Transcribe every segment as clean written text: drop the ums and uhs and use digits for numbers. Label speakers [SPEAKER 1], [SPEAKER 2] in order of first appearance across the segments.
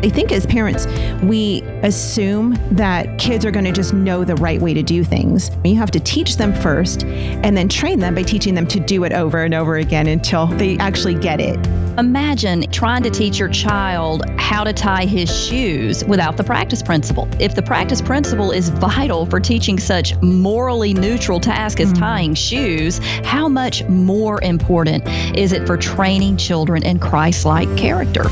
[SPEAKER 1] I think as parents, we assume that kids are going to just know the right way to do things. You have to teach them first and then train them by teaching them to do it over and over again until they actually get it.
[SPEAKER 2] Imagine trying to teach your child how to tie his shoes without the practice principle. If the practice principle is vital for teaching such morally neutral task as tying shoes, how much more important is it for training children in Christ-like character?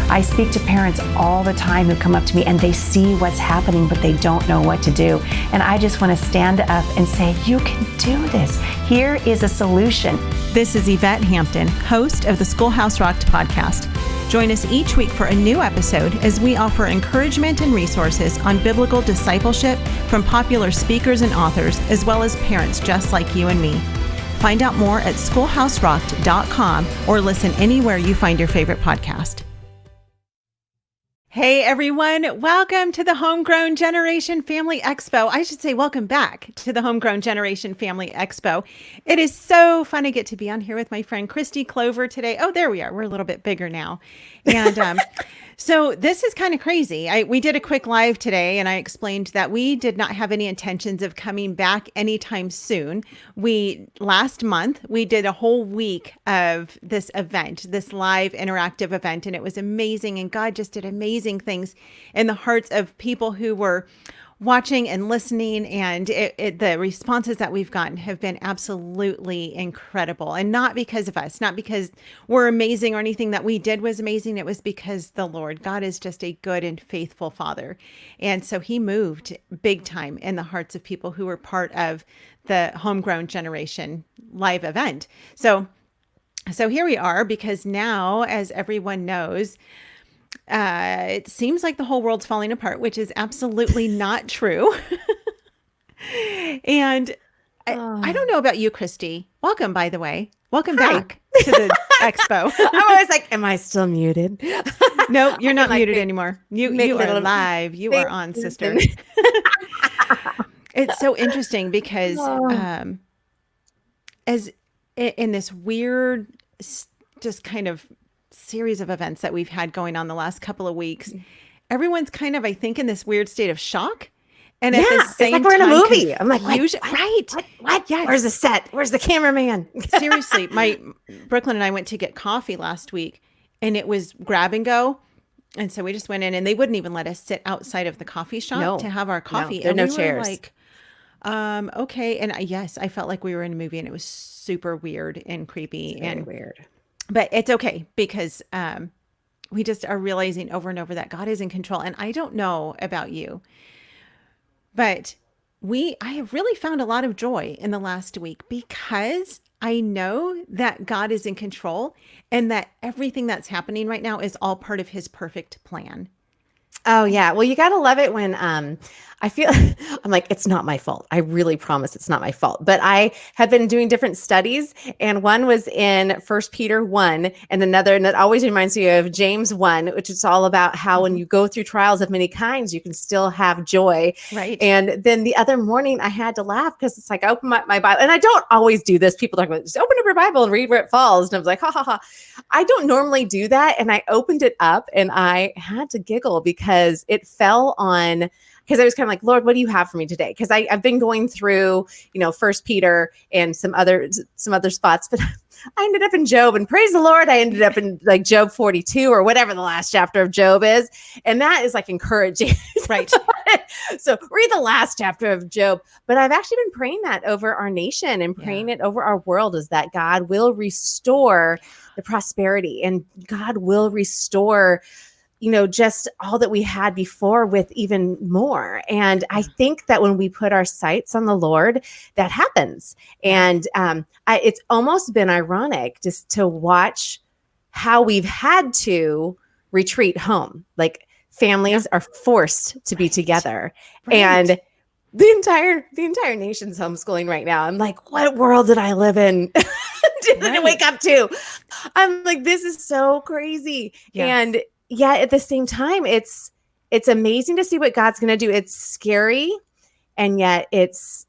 [SPEAKER 3] I speak to parents all the time who come up to me and they see what's happening, but they don't know what to do. And I just want to stand up and say, you can do this. Here is a solution.
[SPEAKER 1] This is Yvette Hampton, host of the Schoolhouse Rocked podcast. Join us each week for a new episode as we offer encouragement and resources on biblical discipleship from popular speakers and authors, as well as parents just like you and me. Find out more at schoolhouserocked.com or listen anywhere you find your favorite podcast. Hey everyone, welcome to the Homegrown Generation Family Expo. I should say welcome back to the Homegrown Generation Family Expo. It is so fun to get to be on here with my friend Kristi Clover today. Oh, there we are. We're a little bit bigger now. And so this is kind of crazy. We did a quick live today and I explained that we did not have any intentions of coming back anytime soon. Last month, we did a whole week of this event, this live interactive event, and it was amazing. And God just did amazing things in the hearts of people who were watching and listening, and the responses that we've gotten have been absolutely incredible. And not because of us, not because we're amazing or anything that we did was amazing. It was because the Lord, God is just a good and faithful Father. And so he moved big time in the hearts of people who were part of the Homegrown Generation live event. So here we are, because now, as everyone knows, it seems like the whole world's falling apart, which is absolutely not true. And I don't know about you, Kristi. Welcome, by the way. Welcome back to the expo.
[SPEAKER 4] I'm always like, am I still muted?
[SPEAKER 1] No, you're not muted anymore. You are live. You are on, sister. It's so interesting because as in this weird, just kind of series of events that we've had going on the last couple of weeks, everyone's kind of, I think, in this weird state of shock. And at the same
[SPEAKER 4] it's like
[SPEAKER 1] time,
[SPEAKER 4] we're in a movie. I'm like,
[SPEAKER 1] What?
[SPEAKER 4] Yes. Where's the set? Where's the cameraman?
[SPEAKER 1] Seriously, Brooklyn and I went to get coffee last week, and it was grab and go. And so we just went in, and they wouldn't even let us sit outside of the coffee shop to have our coffee.
[SPEAKER 4] There are
[SPEAKER 1] and
[SPEAKER 4] no chairs.
[SPEAKER 1] Were like, okay. And yes, I felt like we were in a movie, and it was super weird and creepy.
[SPEAKER 4] It's very weird.
[SPEAKER 1] But it's okay, because we just are realizing over and over that God is in control. And I don't know about you, but I have really found a lot of joy in the last week, because I know that God is in control and that everything that's happening right now is all part of his perfect plan.
[SPEAKER 4] Oh yeah. Well, you got to love it when I feel I'm like, it's not my fault. I really promise it's not my fault. But I have been doing different studies, and one was in 1 Peter 1 and another, and that always reminds me of James 1, which is all about how when you go through trials of many kinds, you can still have joy.
[SPEAKER 1] Right.
[SPEAKER 4] And then the other morning I had to laugh, because it's like I open my Bible, and I don't always do this. People talk about, just open up your Bible and read where it falls. And I was like, ha ha ha. I don't normally do that. And I opened it up and I had to giggle, because it fell on, because I was kind of like, Lord, what do you have for me today? Because I've been going through, 1 Peter and some other spots, but I ended up in Job, and praise the Lord, I ended up in like Job 42 or whatever the last chapter of Job is. And that is like encouraging.
[SPEAKER 1] Right.
[SPEAKER 4] So read the last chapter of Job. But I've actually been praying that over our nation and praying it over our world, is that God will restore the prosperity, and God will restore just all that we had before with even more. And I think that when we put our sights on the Lord, that happens. And it's almost been ironic just to watch how we've had to retreat home. Like, families are forced to be together. Right. And the entire nation's homeschooling right now. I'm like, what world did I live in? Did I wake up to? I'm like, this is so crazy. Yeah. And yet at the same time, it's amazing to see what God's going to do. It's scary, and yet it's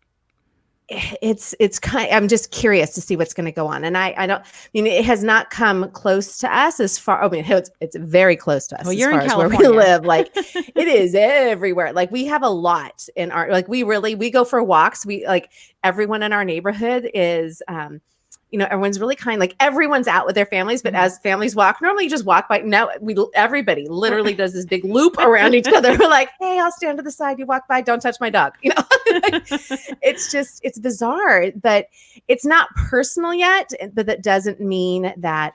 [SPEAKER 4] it's kind. I'm just curious to see what's going to go on, and I don't. I mean, it has not come close to us as far. I mean, it's very close to us.
[SPEAKER 1] Well,
[SPEAKER 4] as
[SPEAKER 1] you're
[SPEAKER 4] far
[SPEAKER 1] in
[SPEAKER 4] as where we
[SPEAKER 1] California.
[SPEAKER 4] live. Like it is everywhere. Like we have a lot in our. Like we go for walks. We like everyone in our neighborhood is. Everyone's really kind. Like everyone's out with their families, but as families walk, normally you just walk by. Now everybody literally does this big loop around each other. We're like, hey, I'll stand to the side. You walk by, don't touch my dog. It's bizarre, but it's not personal yet. But that doesn't mean that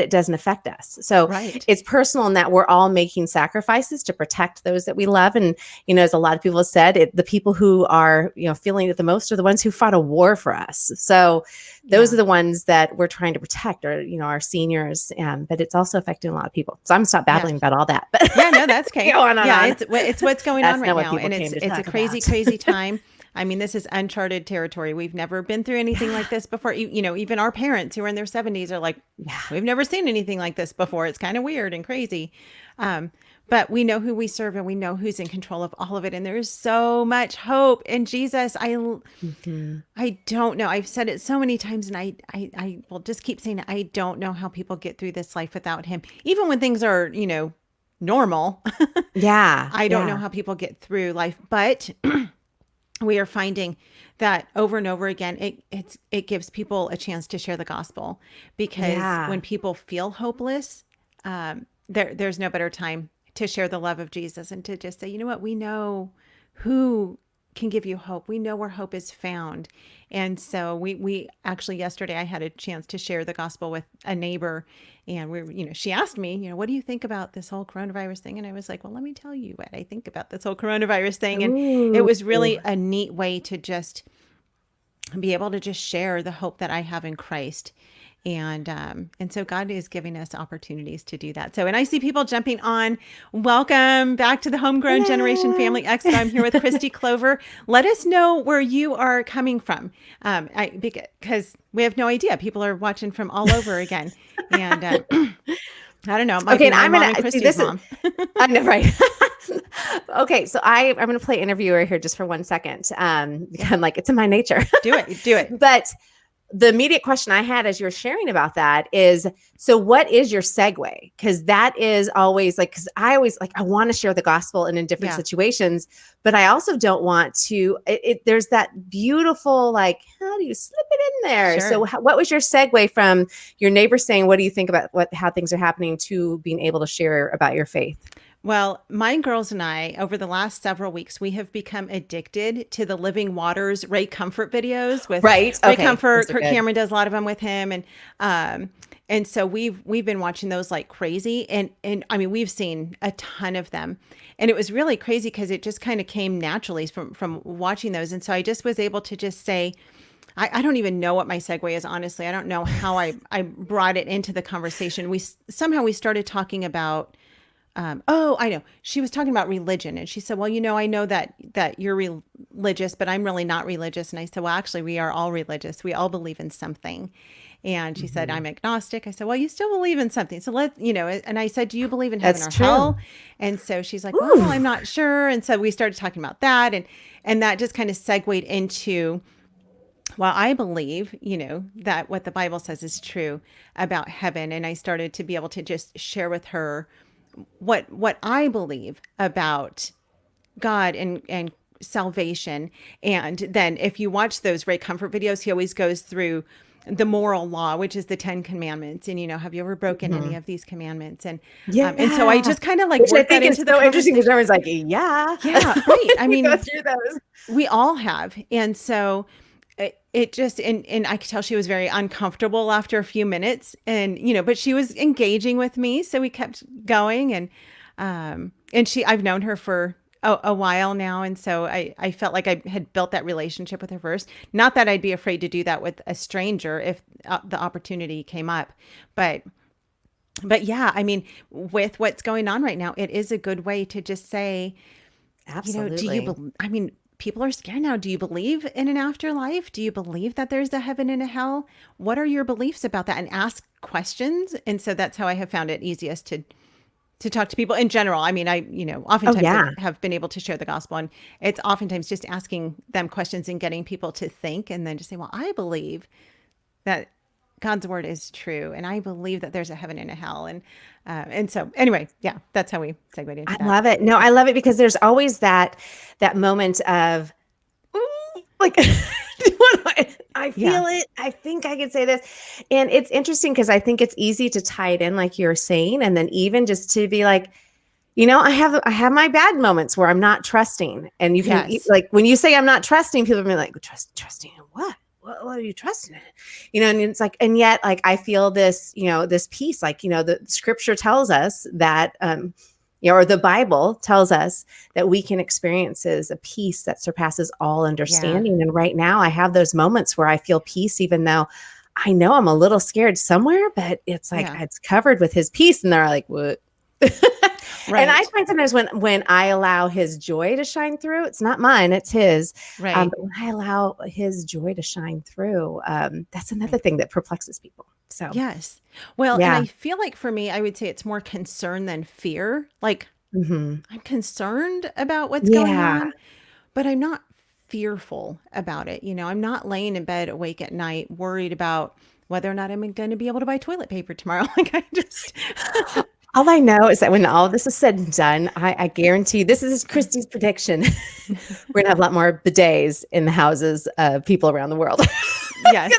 [SPEAKER 4] it doesn't affect us. So
[SPEAKER 1] Right.
[SPEAKER 4] it's personal in that we're all making sacrifices to protect those that we love. And, as a lot of people have said, the people who are, feeling it the most are the ones who fought a war for us. So those are the ones that we're trying to protect, or, our seniors. But it's also affecting a lot of people. So I'm going to stop babbling about all that. But
[SPEAKER 1] Yeah, no, that's okay.
[SPEAKER 4] Go on.
[SPEAKER 1] It's what's going
[SPEAKER 4] That's
[SPEAKER 1] on
[SPEAKER 4] not
[SPEAKER 1] right
[SPEAKER 4] what
[SPEAKER 1] now.
[SPEAKER 4] people
[SPEAKER 1] And
[SPEAKER 4] came to
[SPEAKER 1] it's a
[SPEAKER 4] talk
[SPEAKER 1] crazy,
[SPEAKER 4] about.
[SPEAKER 1] crazy time. I mean, this is uncharted territory. We've never been through anything like this before. Even our parents who are in their 70s are like, we've never seen anything like this before. It's kind of weird and crazy. But we know who we serve and we know who's in control of all of it. And there is so much hope in Jesus. I don't know. I've said it so many times, and I will just keep saying it. I don't know how people get through this life without him. Even when things are, normal.
[SPEAKER 4] Yeah.
[SPEAKER 1] I don't know how people get through life, but we are finding that over and over again, it gives people a chance to share the gospel, because when people feel hopeless, there's no better time to share the love of Jesus and to just say, you know what, we know who can give you hope. We know where hope is found. And so we actually, yesterday I had a chance to share the gospel with a neighbor, and she asked me, what do you think about this whole coronavirus thing? And I was like, well, let me tell you what I think about this whole coronavirus thing. And it was really a neat way to just be able to just share the hope that I have in Christ. And so God is giving us opportunities to do that. So, and I see people jumping on. Welcome back to the Homegrown Generation Family Expo. I'm here with Kristi Clover. Let us know where you are coming from, because we have no idea. People are watching from all over again, and I don't know. It might be my mom and Kristi's mom.
[SPEAKER 4] I know, right? Okay, so I'm going to play interviewer here just for 1 second. I'm like, it's in my nature.
[SPEAKER 1] Do it.
[SPEAKER 4] But the immediate question I had as you were sharing about that is, so what is your segue? Because that is always like, because I always like, I want to share the gospel and in different situations, but I also don't want to, there's that beautiful, like, how do you slip it in there?
[SPEAKER 1] Sure.
[SPEAKER 4] So what was your segue from your neighbor saying, what do you think about how things are happening, to being able to share about your faith?
[SPEAKER 1] Well, my girls and I, over the last several weeks, we have become addicted to the Living Waters Ray Comfort videos with Ray Comfort. Kirk Cameron does a lot of them with him. And so we've been watching those like crazy. And I mean, we've seen a ton of them. And it was really crazy because it just kind of came naturally from watching those. And so I just was able to just say, I don't even know what my segue is, honestly. I don't know how I brought it into the conversation. We started talking about, I know. She was talking about religion, and she said, well, I know that you're religious, but I'm really not religious. And I said, well, actually, we are all religious. We all believe in something. And she said, I'm agnostic. I said, well, you still believe in something. So and I said, do you believe in heaven or hell? And so she's like, well, I'm not sure. And so we started talking about that. And that just kind of segued into, well, I believe, that what the Bible says is true about heaven. And I started to be able to just share with her what I believe about God and salvation. And then if you watch those Ray Comfort videos, he always goes through the moral law, which is the 10 commandments. And, have you ever broken any of these commandments? And and so I just kind of like worked that into the
[SPEAKER 4] so interesting, because everyone's like, yeah,
[SPEAKER 1] right. I mean,
[SPEAKER 4] go through those.
[SPEAKER 1] We all have. And so it just, and I could tell she was very uncomfortable after a few minutes, and, but she was engaging with me. So we kept going, and I've known her for a while now. And so I felt like I had built that relationship with her first. Not that I'd be afraid to do that with a stranger if the opportunity came up, but yeah, I mean, with what's going on right now, it is a good way to just say,
[SPEAKER 4] absolutely.
[SPEAKER 1] People are scared now. Do you believe in an afterlife? Do you believe that there's a heaven and a hell? What are your beliefs about that? And ask questions. And so that's how I have found it easiest to talk to people in general. I mean, oftentimes
[SPEAKER 4] yeah.
[SPEAKER 1] have been able to share the gospel, and it's oftentimes just asking them questions and getting people to think, and then just say, well, I believe that God's word is true, and I believe that there's a heaven and a hell. And so anyway, yeah, that's how we segued into
[SPEAKER 4] I
[SPEAKER 1] that.
[SPEAKER 4] love it. No, I love it because there's always that moment of like I feel it. I think I could say this. And it's interesting because I think it's easy to tie it in like you're saying, and then even just to be like, I have my bad moments where I'm not trusting. And you can like when you say I'm not trusting, people be like, trusting in what? What are you trusting in? And it's like, and yet like I feel this, this peace, like, the scripture tells us that or the Bible tells us that we can experience a peace that surpasses all understanding. And right now I have those moments where I feel peace, even though I know I'm a little scared somewhere, but it's like, it's covered with his peace. And they're like, what? Right. And I find sometimes when I allow his joy to shine through, it's not mine, it's his.
[SPEAKER 1] Right.
[SPEAKER 4] But when I allow his joy to shine through, that's another thing that perplexes people. So
[SPEAKER 1] yes. Well, and I feel like for me, I would say it's more concern than fear. Like I'm concerned about what's going on, but I'm not fearful about it. I'm not laying in bed awake at night, worried about whether or not I'm going to be able to buy toilet paper tomorrow. Like I just...
[SPEAKER 4] All I know is that when all this is said and done, I guarantee this is Kristi's prediction. We're going to have a lot more bidets in the houses of people around the world.
[SPEAKER 1] Yes.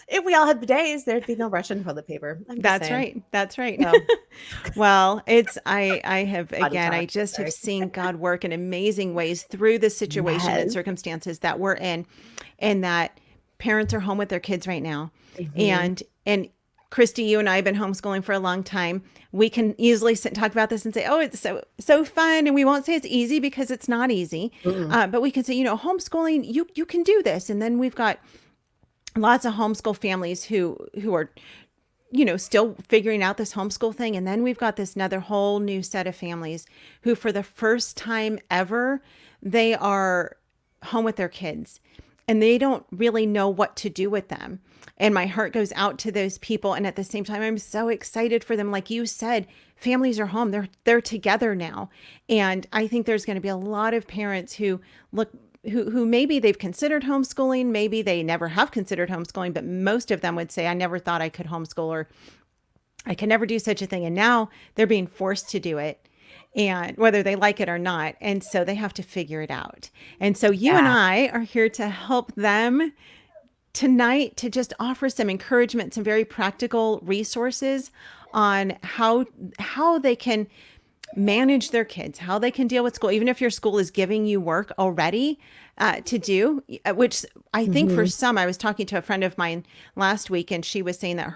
[SPEAKER 4] If we all had bidets, there'd be no Russian toilet paper.
[SPEAKER 1] That's right. That's right. No. Well, I have seen God work in amazing ways through the situation and circumstances that we're in, and that parents are home with their kids right now. And Kristi, you and I have been homeschooling for a long time. We can easily sit and talk about this and say, oh, it's so fun. And we won't say it's easy because it's not easy. But we can say, homeschooling, you can do this. And then we've got lots of homeschool families who are, still figuring out this homeschool thing. And then we've got this another whole new set of families who, for the first time ever, they are home with their kids and they don't really know what to do with them. And my heart goes out to those people. And at the same time, I'm so excited for them. Like you said, families are home. They're together now. And I think there's going to be a lot of parents who maybe they've considered homeschooling. Maybe they never have considered homeschooling, but most of them would say, I never thought I could homeschool, or I can never do such a thing. And now they're being forced to do it, and whether they like it or not. And so they have to figure it out. And so you and I are here to help them tonight, to just offer some encouragement, some very practical resources on how they can manage their kids, how they can deal with school, even if your school is giving you work already to do, which I think for some, I was talking to a friend of mine last week, and she was saying that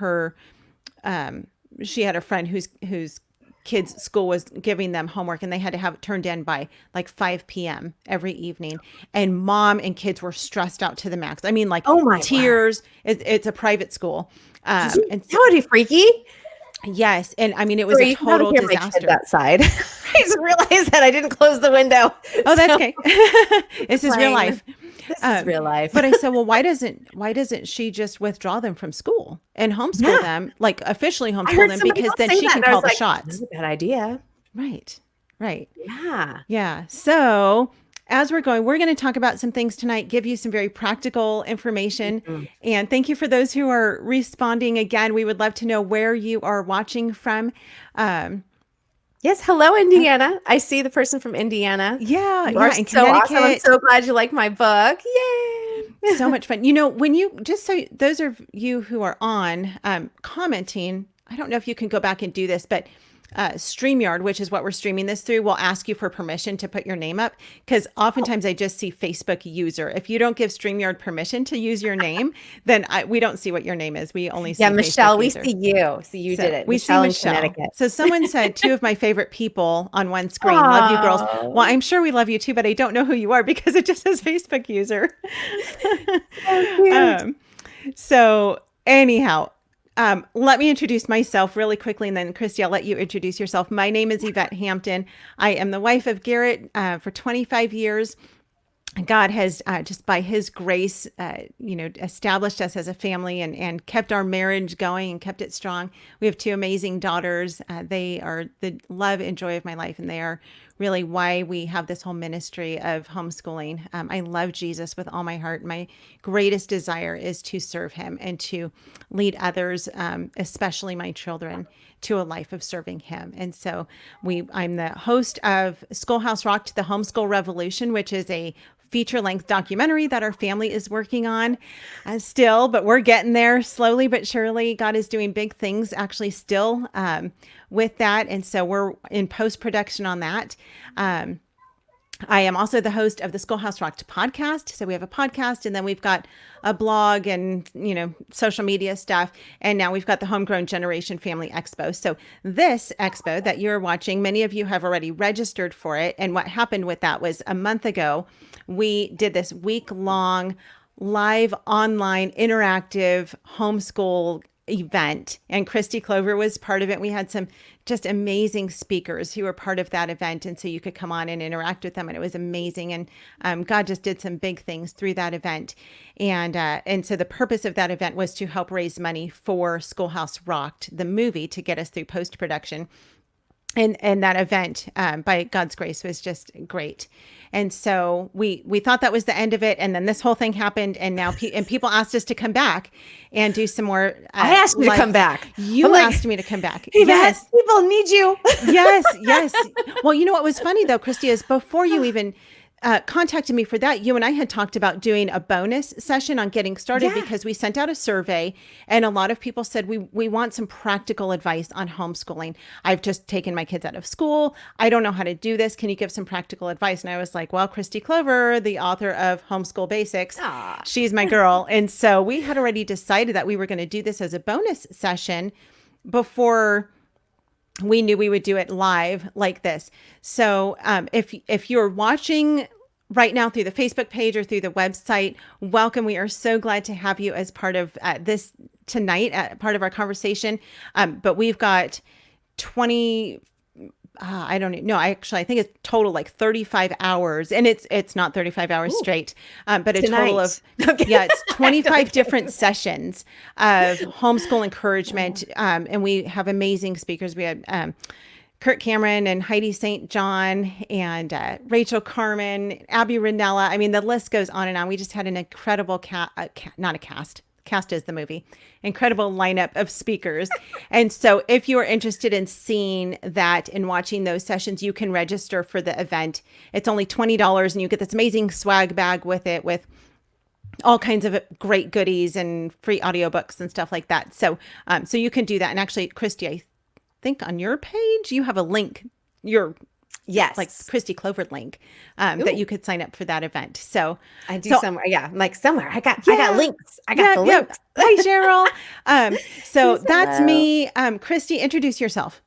[SPEAKER 1] she had a friend whose kids' school was giving them homework, and they had to have it turned in by like 5 p.m. every evening. And mom and kids were stressed out to the max. I mean, like tears. It's a private school.
[SPEAKER 4] And so, that would be freaky.
[SPEAKER 1] Yes. And I mean, it was a total disaster.
[SPEAKER 4] That side. I just realized that I didn't close the window.
[SPEAKER 1] Oh, that's okay. This is real life.
[SPEAKER 4] This is real life.
[SPEAKER 1] But I said, well, why doesn't she just withdraw them from school and homeschool them, like officially homeschool them, because then she can call the shots.
[SPEAKER 4] That's a bad idea.
[SPEAKER 1] Right.
[SPEAKER 4] Yeah.
[SPEAKER 1] Yeah. So as we're going to talk about some things tonight, give you some very practical information. And thank you for those who are responding. Again, we would love to know where you are watching from.
[SPEAKER 4] Yes. Hello, Indiana. I see the person from Indiana.
[SPEAKER 1] Yeah.
[SPEAKER 4] You are
[SPEAKER 1] in
[SPEAKER 4] so
[SPEAKER 1] Connecticut.
[SPEAKER 4] awesome. I'm so glad you like my book. Yay.
[SPEAKER 1] So much fun. When you, just so those of you who are on commenting, I don't know if you can go back and do this, but StreamYard, which is what we're streaming this through, will ask you for permission to put your name up, because oftentimes I just see Facebook user. If you don't give StreamYard permission to use your name, then we don't see what your name is. We only see
[SPEAKER 4] Michelle,
[SPEAKER 1] Facebook
[SPEAKER 4] we
[SPEAKER 1] user.
[SPEAKER 4] see you. So you did it.
[SPEAKER 1] We
[SPEAKER 4] Michelle
[SPEAKER 1] see Michelle.
[SPEAKER 4] in Connecticut.
[SPEAKER 1] So someone said 2 of my favorite people on one screen. Love you, girls. Well, I'm sure we love you too, but I don't know who you are because it just says Facebook user. So anyhow, let me introduce myself really quickly, and then Kristi, I'll let you introduce yourself. My name is Yvette Hampton. I am the wife of Garrett for 25 years. God has just by his grace, established us as a family and kept our marriage going and kept it strong. We have 2 amazing daughters. They are the love and joy of my life, and they are really why we have this whole ministry of homeschooling. I love Jesus with all my heart. My greatest desire is to serve him and to lead others, especially my children, to a life of serving him. And so I'm the host of Schoolhouse Rocked the Homeschool Revolution, which is a feature-length documentary that our family is working on still, but we're getting there slowly but surely. God is doing big things actually still with that. And so we're in post-production on that. I am also the host of the Schoolhouse Rocked podcast. So we have a podcast, and then we've got a blog and, social media stuff. And now we've got the Homegrown Generation Family Expo. So this expo that you're watching, many of you have already registered for it. And what happened with that was a month ago, we did this week-long live online interactive homeschool event, and Kristi Clover was part of it. We had some just amazing speakers who were part of that event, and so you could come on and interact with them, and it was amazing. And God just did some big things through that event, and so the purpose of that event was to help raise money for Schoolhouse Rocked, the movie, to get us through post-production. And that event, by God's grace, was just great. And so we thought that was the end of it. And then this whole thing happened. And now people asked us to come back and do some more.
[SPEAKER 4] I asked you to come back.
[SPEAKER 1] You asked me to come back.
[SPEAKER 4] Yes. People need you.
[SPEAKER 1] Yes. Well, you know what was funny, though, Kristi, is before you even contacted me for that, you and I had talked about doing a bonus session on getting started because we sent out a survey and a lot of people said, we want some practical advice on homeschooling. I've just taken my kids out of school. I don't know how to do this. Can you give some practical advice? And I was like, well, Kristi Clover, the author of Homeschool Basics, she's my girl. And so we had already decided that we were going to do this as a bonus session before we knew we would do it live like this. So if you're watching right now through the Facebook page or through the website, welcome. We are so glad to have you as part of this tonight, part of our conversation. But we've got 20, I don't know. I think it's total like 35 hours, and it's not 35 hours straight, but a total of, it's 25 different sessions of homeschool encouragement. And we have amazing speakers. We had, Kurt Cameron and Heidi St. John and Rachel Carmen, Abby Ranella. I mean, the list goes on and on. We just had an incredible cast is the movie, incredible lineup of speakers. And so if you are interested in seeing that and watching those sessions, you can register for the event. It's only $20 and you get this amazing swag bag with it with all kinds of great goodies and free audiobooks and stuff like that. So you can do that. And actually, Kristi, I think on your page, you have a link, like Kristi Clover link, that you could sign up for that event. So
[SPEAKER 4] I do somewhere. Yeah. I'm like somewhere. I got links. I got the links.
[SPEAKER 1] Hi, Cheryl. So that's me. Kristi, introduce yourself.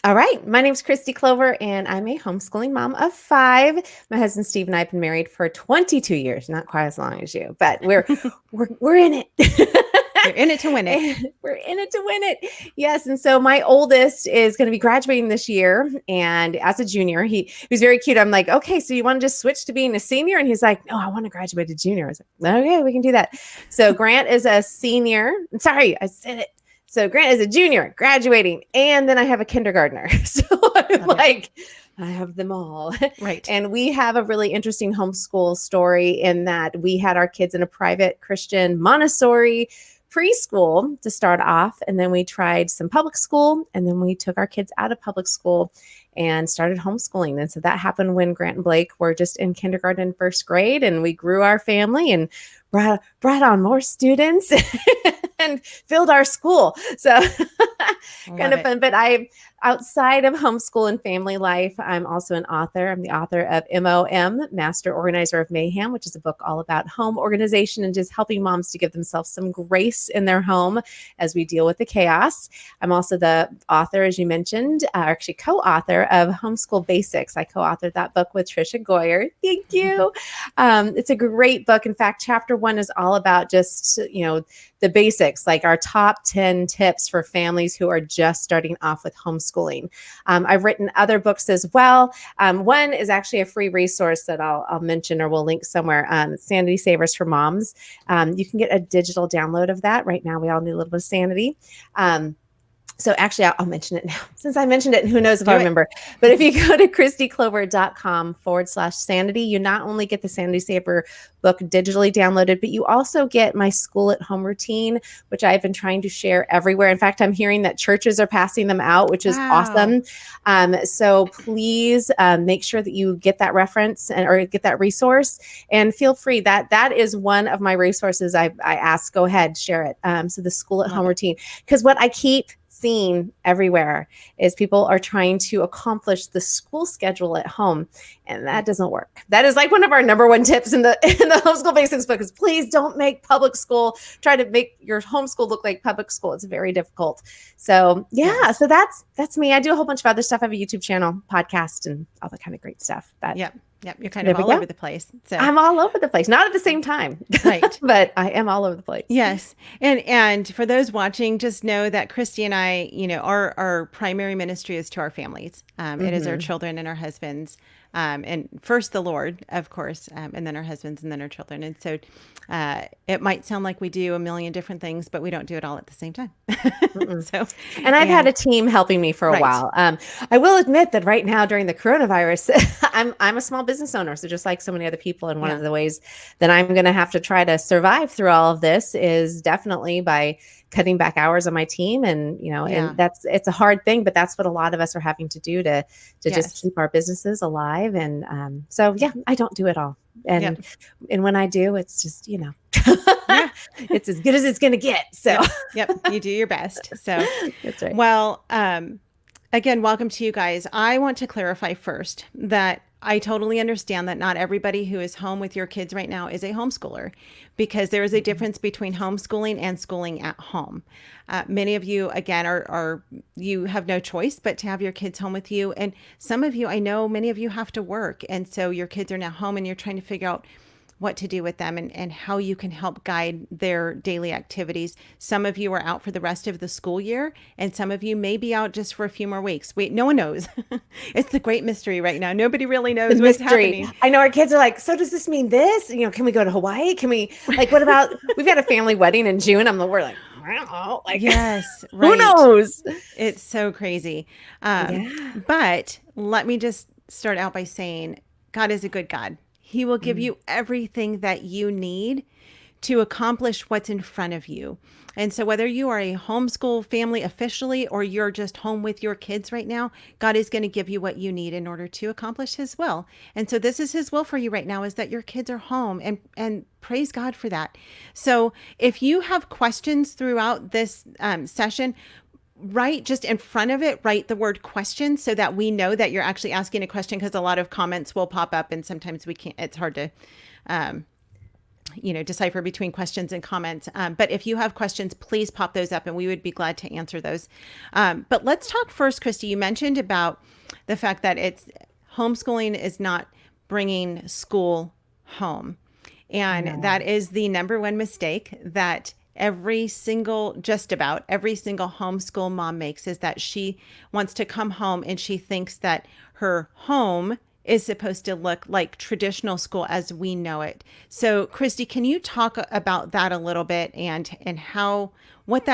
[SPEAKER 4] All right. My name's Kristi Clover, and I'm a homeschooling mom of 5. My husband, Steve, and I have been married for 22 years, not quite as long as you, but we're in it.
[SPEAKER 1] You're in it to win it.
[SPEAKER 4] We're in it to win it. Yes. And so my oldest is going to be graduating this year. And as a junior, he was very cute. I'm like, okay, so you want to just switch to being a senior? And he's like, no, I want to graduate a junior. I was like, okay, we can do that. So Grant is a senior. Sorry, I said it. So Grant is a junior graduating. And then I have a kindergartner. So I'm like, I have them all.
[SPEAKER 1] Right.
[SPEAKER 4] And we have a really interesting homeschool story in that we had our kids in a private Christian Montessori preschool to start off. And then we tried some public school. And then we took our kids out of public school and started homeschooling. And so that happened when Grant and Blake were just in kindergarten and first grade. And we grew our family and brought on more students and filled our school. So kind of fun. But outside of homeschool and family life, I'm also an author. I'm the author of MOM, Master Organizer of Mayhem, which is a book all about home organization and just helping moms to give themselves some grace in their home as we deal with the chaos. I'm also the author, as you mentioned, actually co-author of Homeschool Basics. I co-authored that book with Trisha Goyer. Thank you. It's a great book. In fact, chapter 1 is all about just, the basics, like our top 10 tips for families who are just starting off with homeschooling homeschooling. I've written other books as well. One is actually a free resource that I'll mention or we'll link somewhere. Sanity Savers for Moms. You can get a digital download of that. Right now, we all need a little bit of sanity. So actually, I'll mention it now since I mentioned it, and who knows if I remember. But if you go to kristiclover.com/sanity, you not only get the Sanity Saver book digitally downloaded, but you also get my school at home routine, which I've been trying to share everywhere. In fact, I'm hearing that churches are passing them out, which is awesome. So please make sure that you get that reference or get that resource, and feel free. That is one of my resources. I ask, go ahead, share it. So the school at home routine, because what I keep seeing everywhere is people are trying to accomplish the school schedule at home, and that doesn't work. That is like one of our number one tips in the Homeschool Basics book is please don't make public school, try to make your homeschool look like public school. It's very difficult. So so that's me. I do a whole bunch of other stuff. I have a YouTube channel, podcast, and all that kind of great stuff.
[SPEAKER 1] Yep. You're kind of all over the place. So
[SPEAKER 4] I'm all over the place, not at the same time,
[SPEAKER 1] right?
[SPEAKER 4] But I am all over the place.
[SPEAKER 1] Yes. And for those watching, just know that Kristi and I, our primary ministry is to our families. It is our children and our husbands. And first the Lord, of course, and then our husbands and then our children. And so it might sound like we do a million different things, but we don't do it all at the same time.
[SPEAKER 4] And I've had a team helping me for a while. I will admit that right now during the coronavirus, I'm a small business owner. So just like so many other people, and one of the ways that I'm going to have to try to survive through all of this is definitely by cutting back hours on my team. And, and it's a hard thing, but that's what a lot of us are having to do to just keep our businesses alive. And I don't do it all. And when I do, it's just, it's as good as it's going to get. So
[SPEAKER 1] you do your best. So
[SPEAKER 4] that's right.
[SPEAKER 1] Well, again, welcome to you guys. I want to clarify first that I totally understand that not everybody who is home with your kids right now is a homeschooler, because there is a difference between homeschooling and schooling at home. Many of you, again, you have no choice but to have your kids home with you. And some of you, I know many of you have to work. And so your kids are now home and you're trying to figure out what to do with them and how you can help guide their daily activities. Some of you are out for the rest of the school year, and some of you may be out just for a few more weeks. No one knows. It's the great mystery right now. Nobody really knows what's happening.
[SPEAKER 4] I know our kids are like, so does this mean this? Can we go to Hawaii? Can we, what about, we've got a family wedding in June. We're like, I don't know.
[SPEAKER 1] Yes, right.
[SPEAKER 4] Who knows?
[SPEAKER 1] It's so crazy. But let me just start out by saying God is a good God. He will give you everything that you need to accomplish what's in front of you. And so whether you are a homeschool family officially or you're just home with your kids right now, God is going to give you what you need in order to accomplish his will. And so this is his will for you right now, is that your kids are home, and praise God for that. So if you have questions throughout this session, just in front of it, write the word question so that we know that you're actually asking a question, because a lot of comments will pop up and sometimes we can't, it's hard to, decipher between questions and comments. But if you have questions, please pop those up and we would be glad to answer those. But let's talk first, Kristi. You mentioned about the fact that homeschooling is not bringing school home. And that is the number one mistake that just about every single homeschool mom makes, is that she wants to come home and she thinks that her home is supposed to look like traditional school as we know it. So Kristi, can you talk about that a little bit and what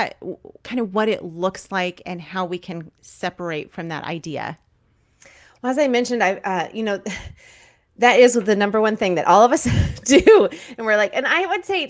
[SPEAKER 1] it looks like and how we can separate from that idea?
[SPEAKER 4] Well, as I mentioned, that is the number one thing that all of us do. And we're like, and I would say,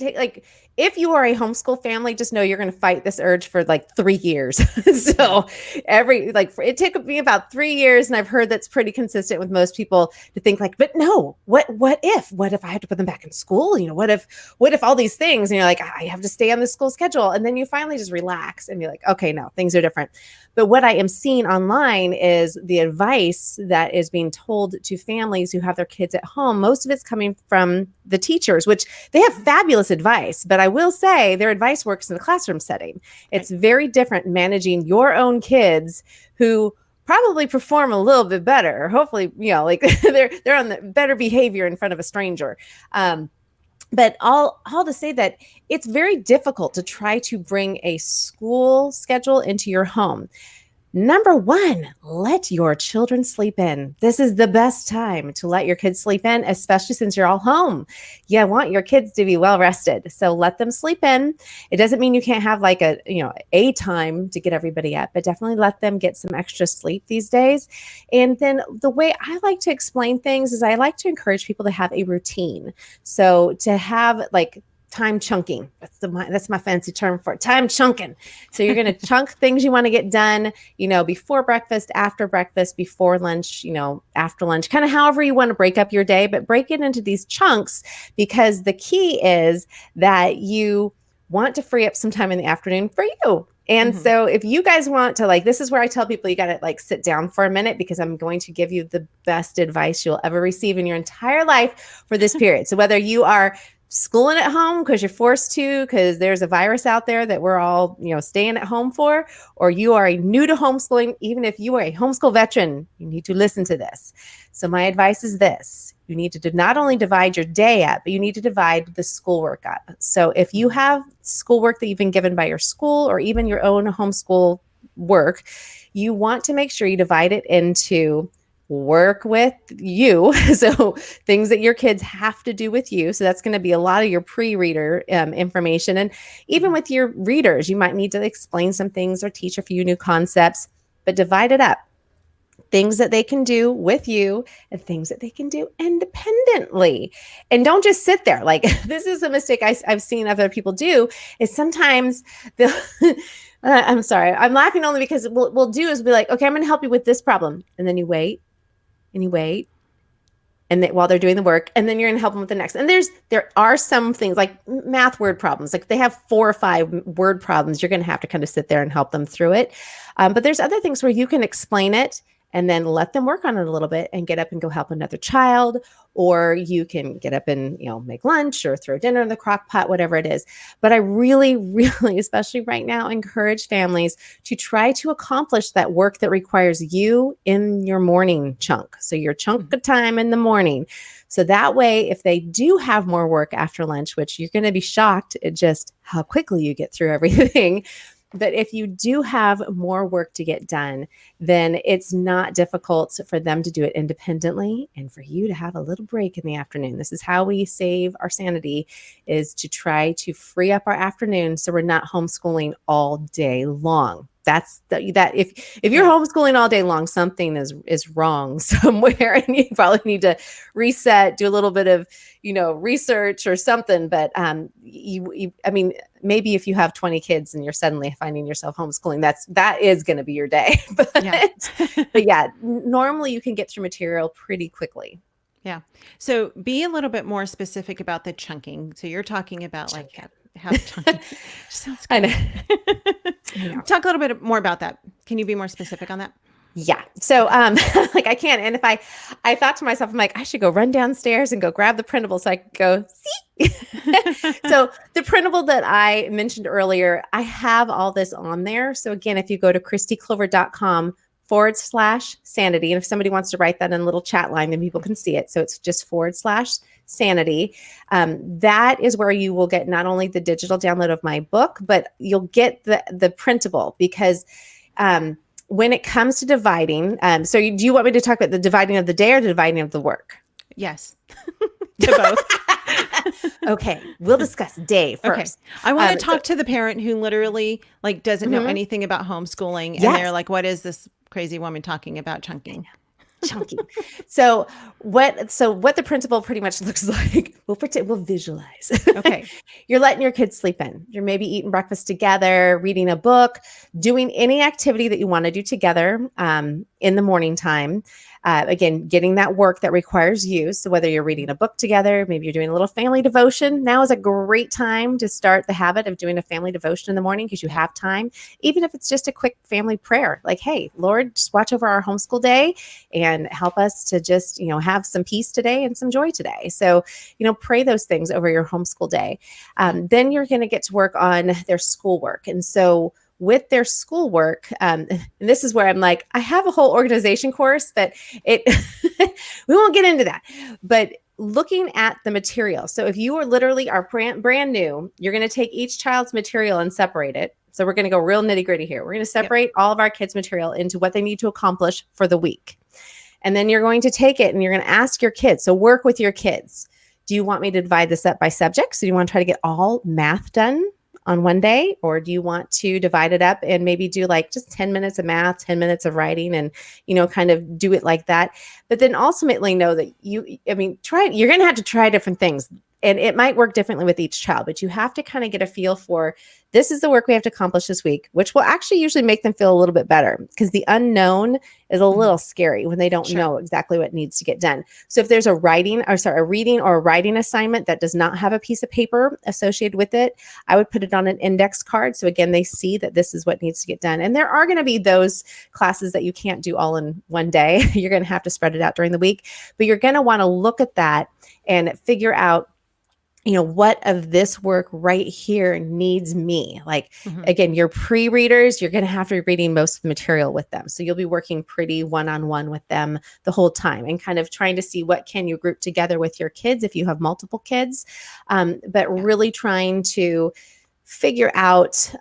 [SPEAKER 4] if you are a homeschool family, just know you're going to fight this urge for 3 years. So it took me about 3 years. And I've heard that's pretty consistent with most people to think but no, what if I have to put them back in school? What if all these things, and you're like, I have to stay on the school schedule. And then you finally just relax and be like, okay, no, things are different. But what I am seeing online is the advice that is being told to families who have their kids at home. Most of it's coming from the teachers, which they have fabulous advice, but I will say their advice works in the classroom setting. It's very different managing your own kids who probably perform a little bit better. Hopefully, they're on the better behavior in front of a stranger. But all to say that it's very difficult to try to bring a school schedule into your home. Number one, let your children sleep in. This is the best time to let your kids sleep in, especially since you're all home. You want your kids to be well rested. So let them sleep in. It doesn't mean you can't have like a time to get everybody up, but definitely let them get some extra sleep these days. And then the way I like to explain things is I like to encourage people to have a routine. So to have like time chunking. That's my fancy term for it. Time chunking. So you're going to chunk things you want to get done, before breakfast, after breakfast, before lunch, after lunch, kind of however you want to break up your day, but break it into these chunks, because the key is that you want to free up some time in the afternoon for you. And so if you guys want to, this is where I tell people you got to sit down for a minute, because I'm going to give you the best advice you'll ever receive in your entire life for this period. So whether you are schooling at home because you're forced to, because there's a virus out there that we're all, staying at home for, or you are new to homeschooling, even if you are a homeschool veteran, you need to listen to this. So my advice is this: you need to not only divide your day up, but you need to divide the schoolwork up. So if you have schoolwork that you've been given by your school or even your own homeschool work, you want to make sure you divide it into work with you. So things that your kids have to do with you. So that's going to be a lot of your pre-reader information. And even with your readers, you might need to explain some things or teach a few new concepts, but divide it up. Things that they can do with you and things that they can do independently. And don't just sit there. This is a mistake I've seen other people do, is sometimes they'll I'm sorry, I'm laughing only because what we'll do is be like, okay, I'm going to help you with this problem. And then you wait. And you wait, and while they're doing the work, and then you're going to help them with the next. And there are some things like math word problems. Like they have 4 or 5 word problems. You're going to have to kind of sit there and help them through it. But there's other things where you can explain it and then let them work on it a little bit and get up and go help another child. Or you can get up and, make lunch or throw dinner in the crock pot, whatever it is. But I really, really, especially right now, encourage families to try to accomplish that work that requires you in your morning chunk. So your chunk of time in the morning. So that way, if they do have more work after lunch, which you're going to be shocked at just how quickly you get through everything. But if you do have more work to get done, then it's not difficult for them to do it independently and for you to have a little break in the afternoon. This is how we save our sanity, is to try to free up our afternoon so we're not homeschooling all day long. That's that if you're homeschooling all day long, something is wrong somewhere, and you probably need to reset, do a little bit of research or something. But maybe if you have 20 kids and you're suddenly finding yourself homeschooling, that is going to be your day. But yeah, normally you can get through material pretty quickly.
[SPEAKER 1] Yeah. So be a little bit more specific about the chunking. So you're talking about how chunky. Sounds good.
[SPEAKER 4] I know.
[SPEAKER 1] Talk a little bit more about that. Can you be more specific on that?
[SPEAKER 4] Yeah. So I can't. And if I thought to myself, I'm like, I should go run downstairs and go grab the printable so I could go see. So the printable that I mentioned earlier, I have all this on there. So again, if you go to kristiclover.com/sanity. And if somebody wants to write that in a little chat line, then people can see it. So it's just /sanity. That is where you will get not only the digital download of my book, but you'll get the printable, because when it comes to dividing, do you want me to talk about the dividing of the day or the dividing of the work?
[SPEAKER 1] Yes. To both.
[SPEAKER 4] Okay. We'll discuss day first.
[SPEAKER 1] Okay. I want to talk to the parent who literally doesn't know anything about homeschooling. And they're like, what is this crazy woman talking about chunking?
[SPEAKER 4] Chunky. So what the principal pretty much looks like, we'll visualize.
[SPEAKER 1] Okay.
[SPEAKER 4] You're letting your kids sleep in. You're maybe eating breakfast together, reading a book, doing any activity that you want to do together in the morning time. Again, getting that work that requires you. So whether you're reading a book together, maybe you're doing a little family devotion. Now is a great time to start the habit of doing a family devotion in the morning, because you have time, even if it's just a quick family prayer. Like, hey, Lord, just watch over our homeschool day and help us to just, have some peace today and some joy today. So, pray those things over your homeschool day. Then you're going to get to work on their schoolwork. And so with their schoolwork, and this is where I'm like, I have a whole organization course, but we won't get into that. But looking at the material. So if you are brand new, you're going to take each child's material and separate it. So we're going to go real nitty gritty here. We're going to separate all of our kids' material into what they need to accomplish for the week. And then you're going to take it and you're going to ask your kids. So work with your kids. Do you want me to divide this up by subject? So do you want to try to get all math done on one day? Or do you want to divide it up and maybe do like just 10 minutes of math, 10 minutes of writing, and, kind of do it like that? But then ultimately know that you're going to have to try different things. And it might work differently with each child, but you have to kind of get a feel for, this is the work we have to accomplish this week, which will actually usually make them feel a little bit better, because the unknown is a little scary when they don't know exactly what needs to get done. So if there's a reading or a writing assignment that does not have a piece of paper associated with it, I would put it on an index card. So again, they see that this is what needs to get done. And there are going to be those classes that you can't do all in one day. You're going to have to spread it out during the week, but you're going to want to look at that and figure out, what of this work right here needs me? Like, again, your pre-readers, you're going to have to be reading most of the material with them. So you'll be working pretty one-on-one with them the whole time and kind of trying to see what can you group together with your kids if you have multiple kids, but really trying to figure out,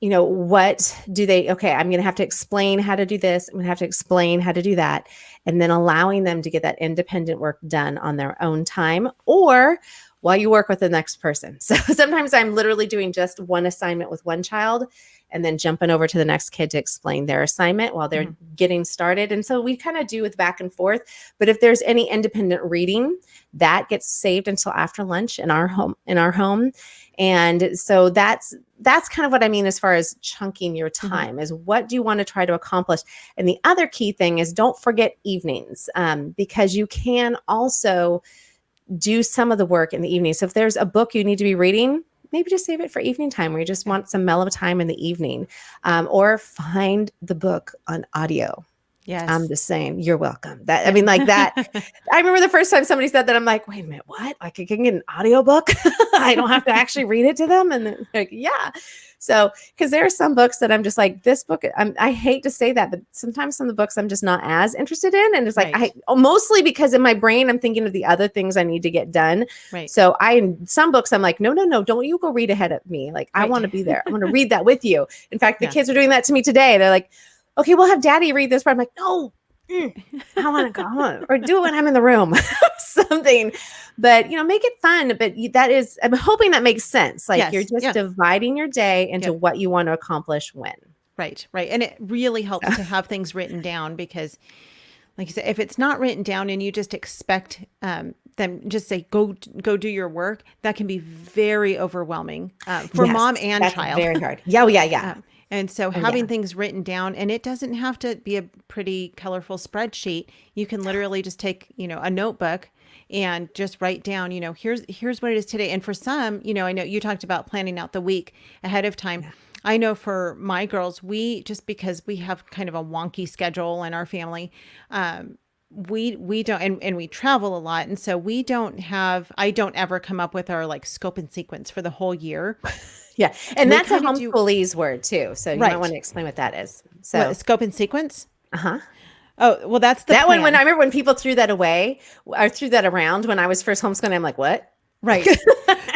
[SPEAKER 4] what do they, I'm going to have to explain how to do this. I'm going to have to explain how to do that. And then allowing them to get that independent work done on their own time, or while you work with the next person. So sometimes I'm literally doing just one assignment with one child and then jumping over to the next kid to explain their assignment while they're getting started. And so we kind of do with back and forth. But if there's any independent reading, that gets saved until after lunch in our home. And so that's kind of what I mean as far as chunking your time, is what do you want to try to accomplish? And the other key thing is, don't forget evenings, because you can also do some of the work in the evening. So if there's a book you need to be reading, maybe just save it for evening time, where you just want some mellow time in the evening, or find the book on audio.
[SPEAKER 1] Yes.
[SPEAKER 4] I'm just saying, you're welcome. I remember the first time somebody said that, I'm like, wait a minute, what? Like, I can get an audiobook? I don't have to actually read it to them? And they're like, yeah. So, because there are some books that I'm just like, this book, I hate to say that, but sometimes some of the books I'm just not as interested in. And it's like, mostly because in my brain, I'm thinking of the other things I need to get done.
[SPEAKER 1] Right.
[SPEAKER 4] So some books I'm like, no, don't you go read ahead of me. Like, I want to be there. I want to read that with you. In fact, the kids are doing that to me today. They're like, okay, we'll have daddy read this part. I'm like, no, I want to go on, or do it when I'm in the room, something. But, make it fun. But I'm hoping that makes sense. Like, you're just dividing your day into what you want to accomplish when. Right.
[SPEAKER 1] And it really helps to have things written down, because, like you said, if it's not written down and you just expect them just say, go do your work, that can be very overwhelming for mom and child.
[SPEAKER 4] Very hard. Yeah.
[SPEAKER 1] And so having things written down, and it doesn't have to be a pretty colorful spreadsheet. You can literally just take, a notebook and just write down, here's what it is today. And for some, I know you talked about planning out the week ahead of time. Yeah. I know for my girls, because we have kind of a wonky schedule in our family, we don't, and we travel a lot. And so I don't ever come up with our like scope and sequence for the whole year.
[SPEAKER 4] Yeah. And that's a homeschoolese word too. So you might want to explain what that is. So
[SPEAKER 1] scope and sequence?
[SPEAKER 4] Uh-huh.
[SPEAKER 1] Oh, well, that's
[SPEAKER 4] that plan. When I remember when people threw that away or threw that around when I was first homeschooling, I'm like, what?
[SPEAKER 1] Right.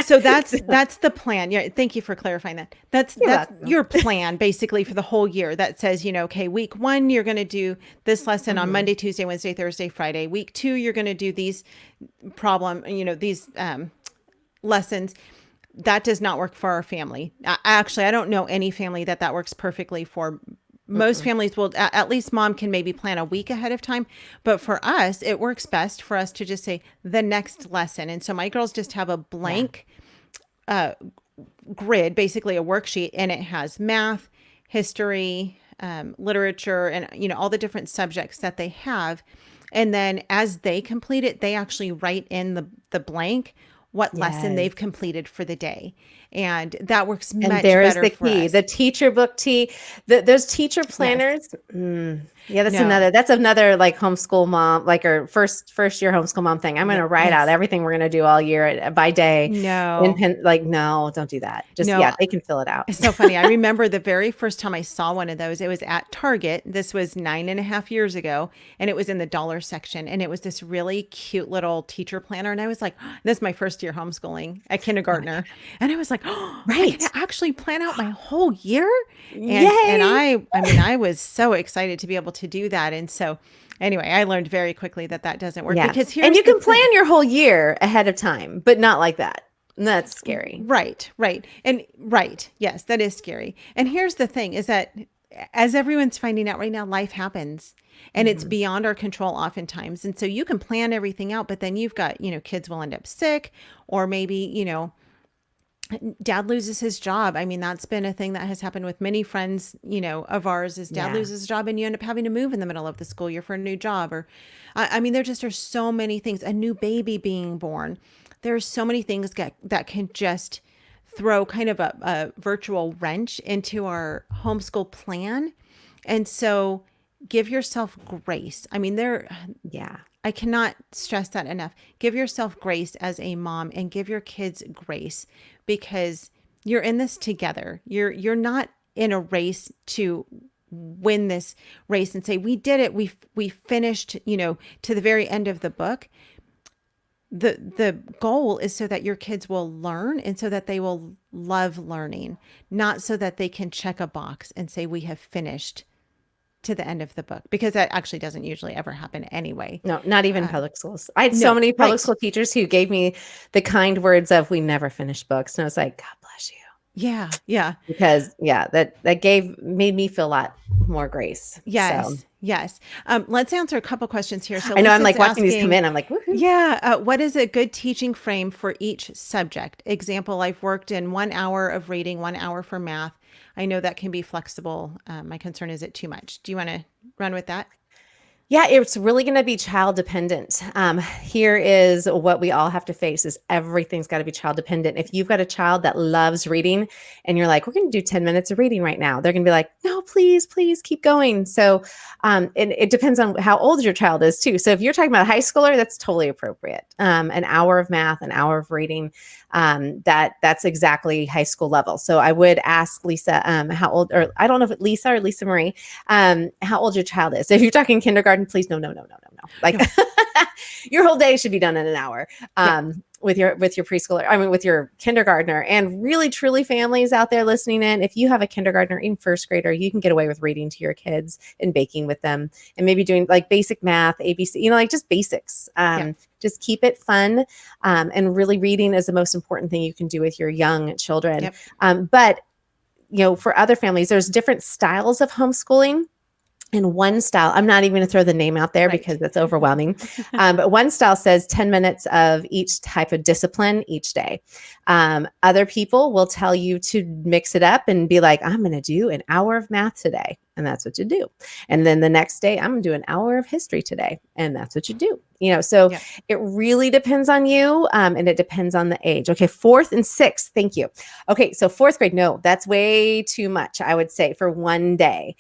[SPEAKER 1] So that's the plan. Yeah. Thank you for clarifying that. That's your plan basically for the whole year that says, okay, week 1, you're going to do this lesson on Monday, Tuesday, Wednesday, Thursday, Friday. Week 2, you're going to do these these lessons. That does not work for our family. Actually, I don't know any family that works perfectly for. Most families will, at least mom can maybe plan a week ahead of time. But for us, it works best for us to just say the next lesson. And so my girls just have a blank grid, basically a worksheet, and it has math, history, literature, and, all the different subjects that they have. And then as they complete it, they actually write in the blank what lesson they've completed for the day. And that works much better.
[SPEAKER 4] And there is the key, the teacher book those teacher planners. Yes. Yeah, that's another like homeschool mom, like our first year homeschool mom thing. I'm going to write out everything we're going to do all year by day.
[SPEAKER 1] No,
[SPEAKER 4] no, don't do that. Just, they can fill it out.
[SPEAKER 1] It's so funny. I remember the very first time I saw one of those, it was at Target. This was 9.5 years ago. And it was in the dollar section. And it was this really cute little teacher planner. And I was like, this is my first first year homeschooling, a kindergartner. And I was like, oh, I
[SPEAKER 4] Right.
[SPEAKER 1] can actually plan out my whole year. And
[SPEAKER 4] Yay.
[SPEAKER 1] I mean, I was so excited to be able to do that. And so anyway, I learned very quickly that that doesn't work
[SPEAKER 4] Yeah.
[SPEAKER 1] because here's
[SPEAKER 4] And you
[SPEAKER 1] the
[SPEAKER 4] can
[SPEAKER 1] thing.
[SPEAKER 4] plan your whole year ahead of time, but not like that. And that's scary.
[SPEAKER 1] Right, right. And right. Yes, that is scary. And here's the thing is that as everyone's finding out right now, life happens and it's beyond our control oftentimes. And so you can plan everything out, but then you've got, kids will end up sick or maybe, dad loses his job. I mean, that's been a thing that has happened with many friends, of ours is dad
[SPEAKER 4] Yeah.
[SPEAKER 1] loses his job and you end up having to move in the middle of the school year for a new job. Or, I mean, there just are so many things, a new baby being born. There are so many things that can just throw kind of a virtual wrench into our homeschool plan. And so give yourself grace. I mean,
[SPEAKER 4] Yeah.
[SPEAKER 1] I cannot stress that enough. Give yourself grace as a mom and give your kids grace because you're in this together. You're not in a race to win this race and say, we did it. We finished, to the very end of the book. The goal is so that your kids will learn and so that they will love learning, not so that they can check a box and say, we have finished to the end of the book, because that actually doesn't usually ever happen anyway.
[SPEAKER 4] No, not even public schools. I had
[SPEAKER 1] no,
[SPEAKER 4] so many public
[SPEAKER 1] right.
[SPEAKER 4] school teachers who gave me the kind words of, we never finish books. And I was like, God bless you.
[SPEAKER 1] Yeah. Yeah.
[SPEAKER 4] Because that made me feel a lot more grace.
[SPEAKER 1] Yes.
[SPEAKER 4] So,
[SPEAKER 1] Yes. Let's answer a couple questions here. So
[SPEAKER 4] I know I'm
[SPEAKER 1] Lisa's
[SPEAKER 4] like watching these come
[SPEAKER 1] asking,
[SPEAKER 4] in. I'm like, woohoo.
[SPEAKER 1] yeah. What is a good teaching frame for each subject? Example, I've worked in 1 hour of reading, 1 hour for math. I know that can be flexible. My concern is it too much. Do you want to run with that?
[SPEAKER 4] Yeah, it's really going to be child dependent. Here is what we all have to face is everything's got to be child dependent. If you've got a child that loves reading and you're like, we're going to do 10 minutes of reading right now, they're going to be like, no, please keep going. So and it depends on how old your child is too. So if you're talking about a high schooler, that's totally appropriate. An hour of math, an hour of reading, that's exactly high school level. So I would ask Lisa, how old, or I don't know if it's Lisa or Lisa Marie, how old your child is. So if you're talking kindergarten, please, no. Like your whole day should be done in an hour. With your preschooler, with your kindergartner. And really, truly, families out there listening in, if you have a kindergartner in first grader, you can get away with reading to your kids and baking with them and maybe doing like basic math, ABC, like just basics. Just keep it fun. And really reading is the most important thing you can do with your young children. But, for other families, there's different styles of homeschooling. And one style, I'm not even going to throw the name out there because that's overwhelming. But one style says 10 minutes of each type of discipline each day. Other people will tell you to mix it up and be like, I'm going to do an hour of math today. And that's what you do. And then the next day, I'm going to do an hour of history today. And that's what you do. So it really depends on you. And it depends on the age. Okay. 4th and 6th. Thank you. Okay. So 4th grade. No, that's way too much, I would say, for one day.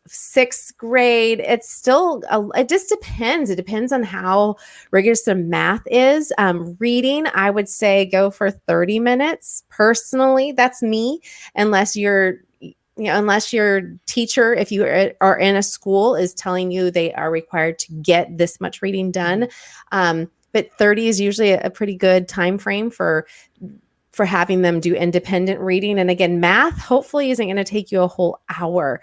[SPEAKER 4] 6th grade, it's still, it just depends. It depends on how rigorous the math is. Reading, I would say go for 30 minutes. Personally, that's me, unless your teacher, if you are in a school, is telling you they are required to get this much reading done. But 30 is usually a pretty good time frame for having them do independent reading. And again, math hopefully isn't going to take you a whole hour.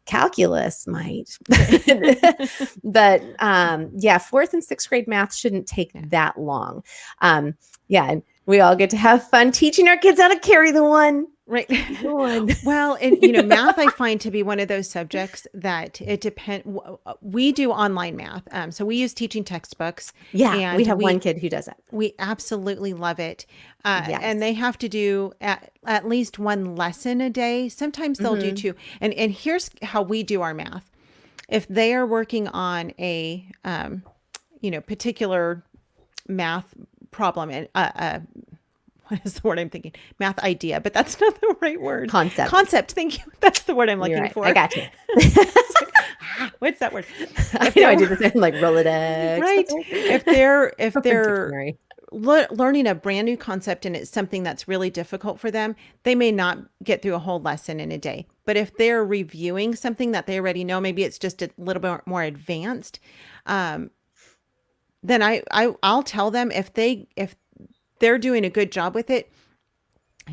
[SPEAKER 4] Calculus might, but 4th and 6th grade math shouldn't take that long. And we all get to have fun teaching our kids how to carry the one.
[SPEAKER 1] Right. Well, and math I find to be one of those subjects that it depends. We do online math. So we use teaching textbooks.
[SPEAKER 4] Yeah.
[SPEAKER 1] And
[SPEAKER 4] we have one kid who does it.
[SPEAKER 1] We absolutely love it.
[SPEAKER 4] Yes.
[SPEAKER 1] And they have to do at least one lesson a day. Sometimes they'll do 2. And here's how we do our math. If they are working on a, particular math problem and, what is the word I'm thinking? Math idea, but that's not the right word. Concept. Thank you. That's the word I'm looking for.
[SPEAKER 4] I got you.
[SPEAKER 1] What's that word?
[SPEAKER 4] I do the same, like Rolodex.
[SPEAKER 1] Right. If they're learning a brand new concept and it's something that's really difficult for them, they may not get through a whole lesson in a day. But if they're reviewing something that they already know, maybe it's just a little bit more advanced, then I'll tell them if they're doing a good job with it,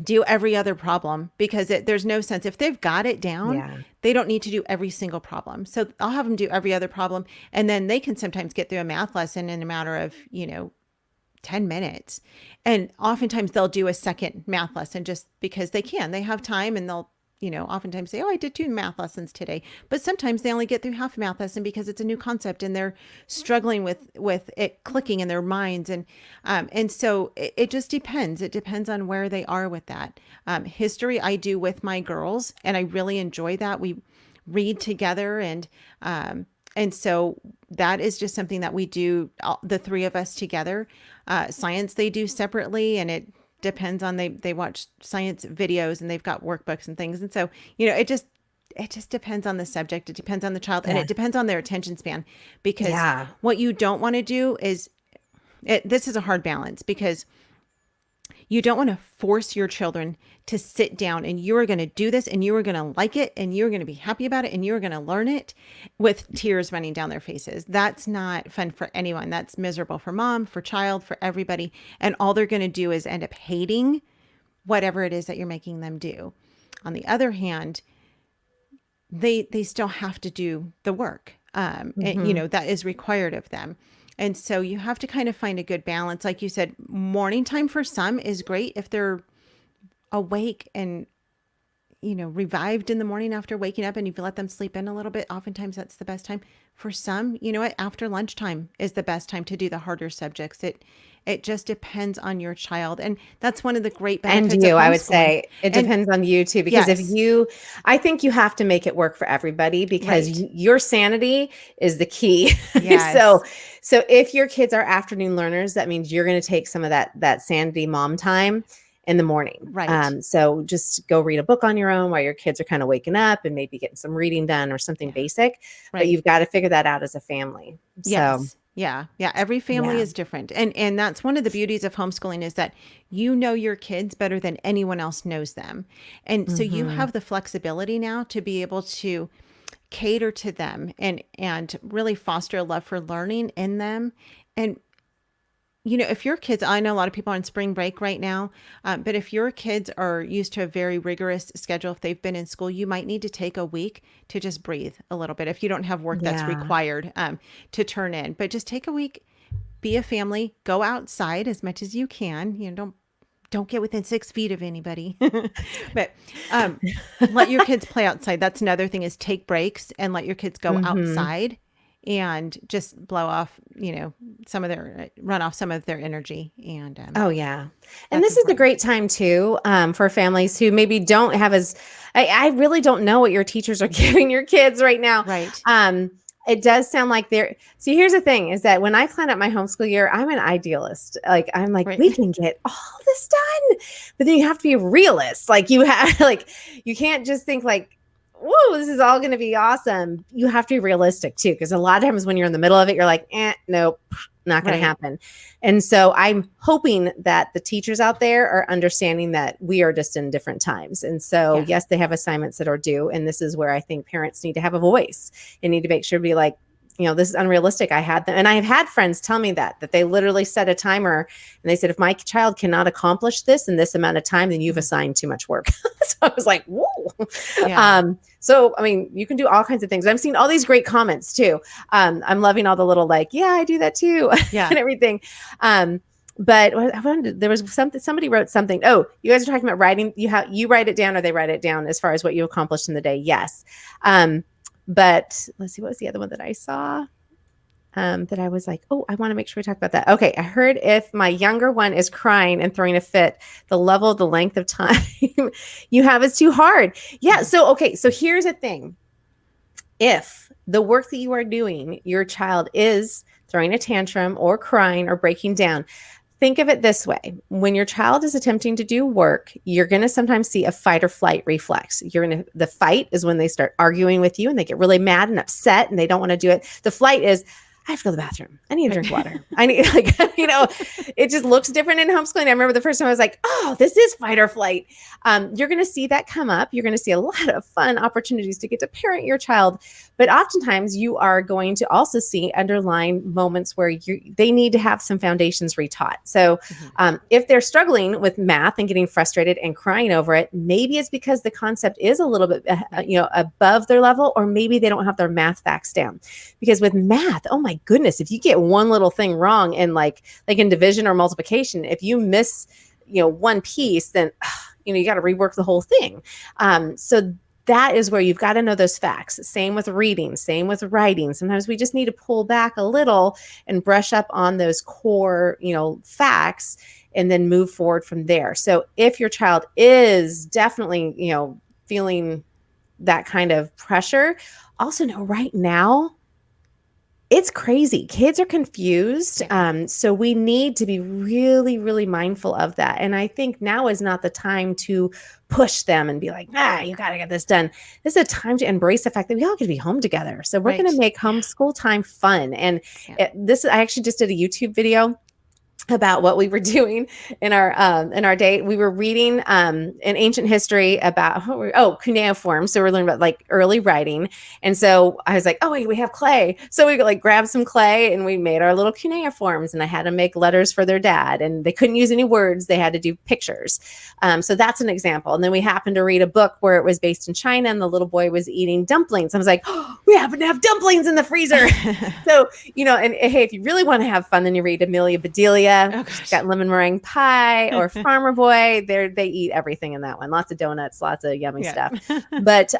[SPEAKER 1] do every other problem, because there's no sense. If they've got it down, they don't need to do every single problem. So I'll have them do every other problem. And then they can sometimes get through a math lesson in a matter of, 10 minutes. And oftentimes they'll do a second math lesson just because they can. They have time, and they'll, oftentimes say, oh, I did 2 math lessons today. But sometimes they only get through half a math lesson because it's a new concept and they're struggling with it clicking in their minds. And so it just depends. It depends on where they are with that. History I do with my girls, and I really enjoy that. We read together, and so that is just something that we do, the 3 of us together. Science they do separately, and it depends on, they watch science videos and they've got workbooks and things. And so, it just depends on the subject. It depends on the child, and it depends on their attention span, because what you don't want to do is, this is a hard balance, because you don't want to force your children to sit down and you are going to do this and you are going to like it and you're going to be happy about it and you're going to learn it with tears running down their faces. That's not fun for anyone. That's miserable for mom, for child, for everybody. And all they're going to do is end up hating whatever it is that you're making them do. On the other hand, they still have to do the work, and, that is required of them. And so you have to kind of find a good balance. Like you said, morning time for some is great if they're awake and, revived in the morning after waking up, and you've let them sleep in a little bit. Oftentimes that's the best time. For some, after lunchtime is the best time to do the harder subjects. It just depends on your child. And that's one of the great benefits
[SPEAKER 4] and you,
[SPEAKER 1] of
[SPEAKER 4] I would
[SPEAKER 1] homeschooling.
[SPEAKER 4] say it depends on you too, because I think you have to make it work for everybody, because your sanity is the key.
[SPEAKER 1] Yes.
[SPEAKER 4] So if your kids are afternoon learners, that means you're going to take some of that sanity mom time in the morning.
[SPEAKER 1] Right.
[SPEAKER 4] So just go read a book on your own while your kids are kind of waking up, and maybe getting some reading done or something basic, but you've got to figure that out as a family.
[SPEAKER 1] Yes. So yeah. Every family is different. And that's one of the beauties of homeschooling, is that you know your kids better than anyone else knows them. And so you have the flexibility now to be able to cater to them and really foster a love for learning in them. And if your kids, I know a lot of people are on spring break right now, but if your kids are used to a very rigorous schedule, if they've been in school, you might need to take a week to just breathe a little bit. If you don't have work that's required to turn in, but just take a week, be a family, go outside as much as you can. Don't get within 6 feet of anybody, but let your kids play outside. That's another thing, is take breaks and let your kids go outside and just blow off, run off some of their energy. And
[SPEAKER 4] and this is a great time too, for families who maybe don't have I really don't know what your teachers are giving your kids right now.
[SPEAKER 1] Right.
[SPEAKER 4] It does sound like see, here's the thing, is that when I plan out my homeschool year, I'm an idealist. I'm like, we can get all this done, but then you have to be a realist. You can't just think whoa, this is all going to be awesome. You have to be realistic too, because a lot of times when you're in the middle of it, you're like, nope, not going to happen. And so I'm hoping that the teachers out there are understanding that we are just in different times. And so, yes, they have assignments that are due. And this is where I think parents need to have a voice and need to make sure to be like, this is unrealistic. I had them. And I've had friends tell me that they literally set a timer and they said, if my child cannot accomplish this in this amount of time, then you've assigned too much work. So I was like, whoa. Yeah. So, you can do all kinds of things. I've seen all these great comments too. I'm loving all the little I do that too. And everything. But there was somebody wrote something. Oh, you guys are talking about writing. You write it down, or they write it down as far as what you accomplished in the day. Yes. But let's see, what was the other one that I saw that I was like, oh, I want to make sure we talk about that. Okay. I heard if my younger one is crying and throwing a fit, the length of time you have is too hard. Yeah. So, okay. So here's the thing. If the work that you are doing, your child is throwing a tantrum or crying or breaking down, think of it this way. When your child is attempting to do work, you're going to sometimes see a fight or flight reflex. The fight is when they start arguing with you and they get really mad and upset and they don't want to do it. The flight is, I have to go to the bathroom. I need to drink water. I need, like, it just looks different in homeschooling. I remember the first time I was like, oh, this is fight or flight. You're going to see that come up. You're going to see a lot of fun opportunities to get to parent your child. But oftentimes you are going to also see underlying moments where they need to have some foundations retaught. So if they're struggling with math and getting frustrated and crying over it, maybe it's because the concept is a little bit, above their level, or maybe they don't have their math facts down. Because with math, oh my goodness, if you get one little thing wrong in like in division or multiplication, if you miss, one piece, then, you got to rework the whole thing. So that is where you've got to know those facts. Same with reading, same with writing. Sometimes we just need to pull back a little and brush up on those core, facts, and then move forward from there. So if your child is definitely, feeling that kind of pressure, also know right now, it's crazy. Kids are confused. So we need to be really, really mindful of that. And I think now is not the time to push them and be like, you got to get this done. This is a time to embrace the fact that we all get to be home together. So we're going to make homeschool time fun. And I actually just did a YouTube video about what we were doing in our day. We were reading an ancient history about cuneiform. So we're learning about like early writing. And so I was like, oh wait, we have clay. So we like grabbed some clay and we made our little cuneiforms, and I had to make letters for their dad, and they couldn't use any words. They had to do pictures. So that's an example. And then we happened to read a book where it was based in China and the little boy was eating dumplings. I was like, we happen to have dumplings in the freezer. So, and hey, if you really want to have fun, then you read Amelia Bedelia. Got lemon meringue pie or Farmer Boy. They eat everything in that one. Lots of donuts, lots of yummy stuff. But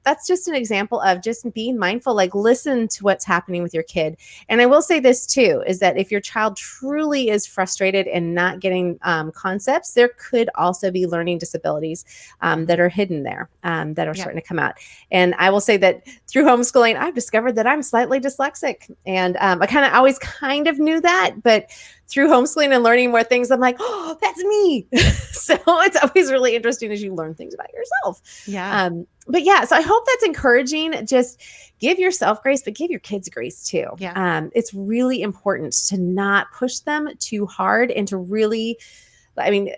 [SPEAKER 4] that's just an example of just being mindful. Like, listen to what's happening with your kid. And I will say this too, is that if your child truly is frustrated and not getting concepts, there could also be learning disabilities that are hidden there that are starting to come out. And I will say that through homeschooling, I've discovered that I'm slightly dyslexic, and I always kind of knew that, but through homeschooling and learning more things, I'm like, oh, that's me. So it's always really interesting as you learn things about yourself.
[SPEAKER 1] Yeah.
[SPEAKER 4] So I hope that's encouraging. Just give yourself grace, but give your kids grace too.
[SPEAKER 1] Yeah.
[SPEAKER 4] It's really important to not push them too hard and to really,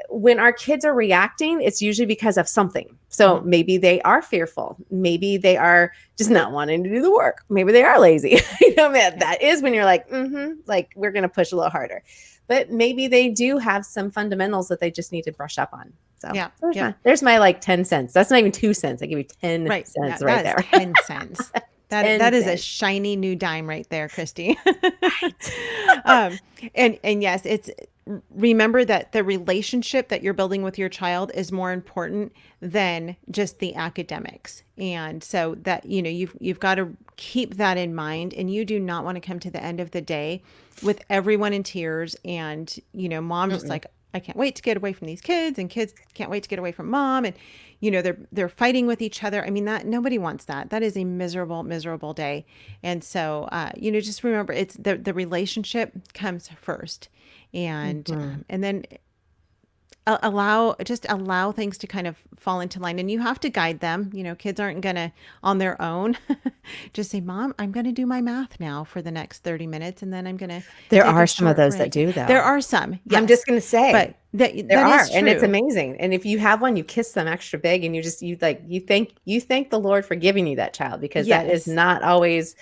[SPEAKER 4] when our kids are reacting, it's usually because of something. So maybe they are fearful. Maybe they are just not wanting to do the work. Maybe they are lazy. That is when you're like, like we're going to push a little harder. But maybe they do have some fundamentals that they just need to brush up on. So there's my like 10 cents. That's not even 2 cents. I give you 10 cents right there.
[SPEAKER 1] 10 cents. That is a shiny new dime right there, Kristi. And yes, remember that the relationship that you're building with your child is more important than just the academics. And so that, you've got to keep that in mind, and you do not want to come to the end of the day with everyone in tears and, mom just like, I can't wait to get away from these kids, and kids can't wait to get away from mom. And, they're fighting with each other. I mean, that nobody wants that. That is a miserable, miserable day. And so, just remember, it's the relationship comes first, and then allow things to kind of fall into line, and you have to guide them. Kids aren't gonna on their own just say, Mom, I'm gonna do my math now for the next 30 minutes, and then I'm gonna
[SPEAKER 4] there are some of those that do, though.
[SPEAKER 1] There are some, yes.
[SPEAKER 4] I'm just gonna say,
[SPEAKER 1] but
[SPEAKER 4] there are, and it's amazing. And if you have one, you kiss them extra big, and you thank the Lord for giving you that child, because that is not always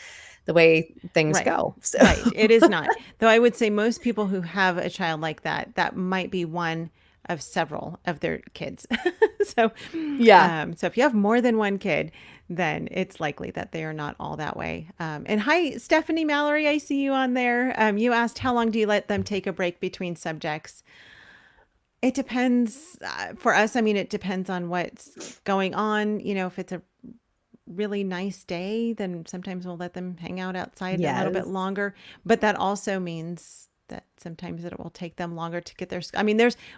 [SPEAKER 4] the way things go. So.
[SPEAKER 1] Right. It is not. Though I would say most people who have a child like that might be one of several of their kids. So if you have more than one kid, then it's likely that they are not all that way. And hi, Stephanie Mallory, I see you on there. You asked, how long do you let them take a break between subjects? It depends. For us, it depends on what's going on. If it's a really nice day, then sometimes we'll let them hang out outside a little bit longer. But that also means that sometimes it will take them longer to get their,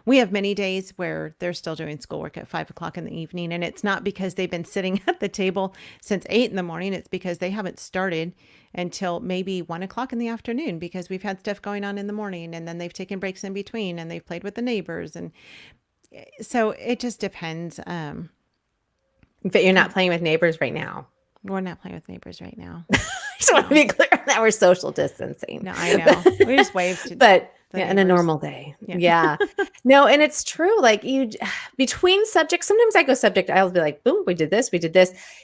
[SPEAKER 1] we have many days where they're still doing schoolwork at 5:00 in the evening. And it's not because they've been sitting at the table since 8 a.m. It's because they haven't started until maybe 1:00 in the afternoon, because we've had stuff going on in the morning, and then they've taken breaks in between, and they've played with the neighbors. And so it just depends.
[SPEAKER 4] But you're not playing with neighbors right now.
[SPEAKER 1] We're not playing with neighbors right now.
[SPEAKER 4] just want to be clear on that we're social distancing.
[SPEAKER 1] No, I know. We just waved to
[SPEAKER 4] But
[SPEAKER 1] the
[SPEAKER 4] in a
[SPEAKER 1] neighbors.
[SPEAKER 4] normal day. Yeah. No, and it's true. Like between subjects, sometimes I go subject, I'll be like, boom, we did this.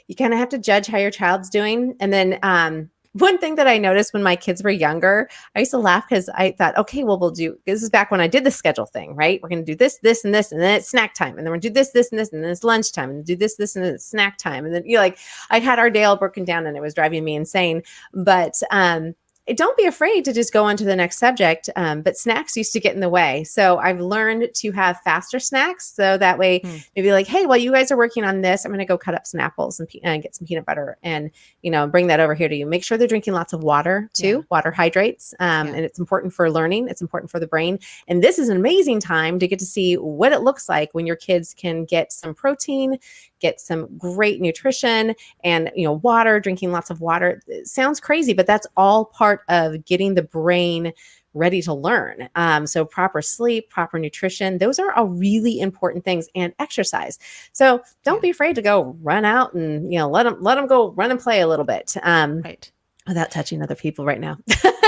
[SPEAKER 4] You kind of have to judge how your child's doing. And then, one thing that I noticed when my kids were younger, I used to laugh because I thought, okay, well, this is back when I did the schedule thing, right? We're going to do this, this, and this, and then it's snack time. And then we're going to do this, this, and this, and then it's lunchtime, and do this, this, and then it's snack time. And then I had our day all broken down and it was driving me insane. But, don't be afraid to just go on to the next subject. But snacks used to get in the way. So I've learned to have faster snacks. So that way, maybe like, hey, while you guys are working on this, I'm going to go cut up some apples and get some peanut butter and, bring that over here to you. Make sure they're drinking lots of water too. Water hydrates. And it's important for learning. It's important for the brain. And this is an amazing time to get to see what it looks like when your kids can get some protein, get some great nutrition and, water, drinking lots of water. It sounds crazy, but that's all part of getting the brain ready to learn. So proper sleep, proper nutrition, those are all really important things, and exercise. So don't be afraid to go run out and, let them go run and play a little bit.
[SPEAKER 1] Right.
[SPEAKER 4] Without touching other people right now.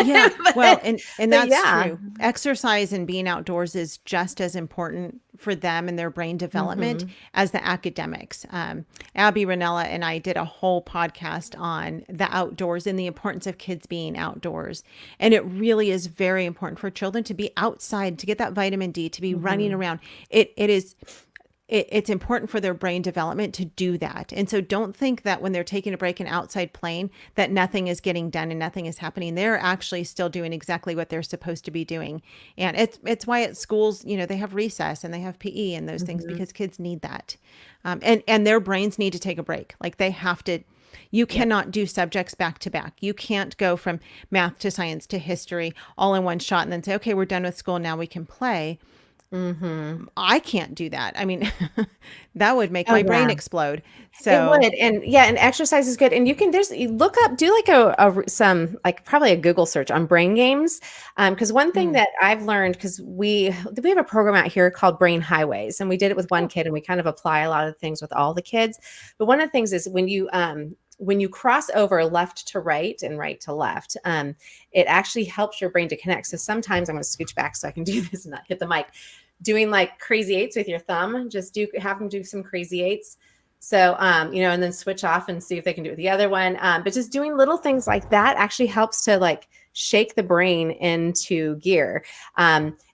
[SPEAKER 1] Yeah. Well, and that's true. Exercise and being outdoors is just as important for them and their brain development as the academics. Abby Ranella and I did a whole podcast on the outdoors and the importance of kids being outdoors. And it really is very important for children to be outside, to get that vitamin D, to be running around. It's important for their brain development to do that. And so don't think that when they're taking a break and outside playing that nothing is getting done and nothing is happening. They're actually still doing exactly what they're supposed to be doing. And it's why at schools, they have recess and they have PE and those things, because kids need that. And their brains need to take a break. Like they have to. You cannot do subjects back to back. You can't go from math to science to history all in one shot and then say, okay, we're done with school. Now we can play. I can't do that. I mean, that would make my brain explode. So
[SPEAKER 4] it would. And exercise is good. And you can look up, do like some probably a Google search on brain games. Cause one thing that I've learned, cause we have a program out here called Brain Highways, and we did it with one kid and we kind of apply a lot of things with all the kids. But one of the things is when you cross over left to right and right to left, it actually helps your brain to connect. So sometimes I'm going to scooch back so I can do this and not hit the mic. Doing like crazy eights with your thumb, have them do some crazy eights. So, and then switch off and see if they can do it with the other one. But just doing little things like that actually helps to like shake the brain into gear.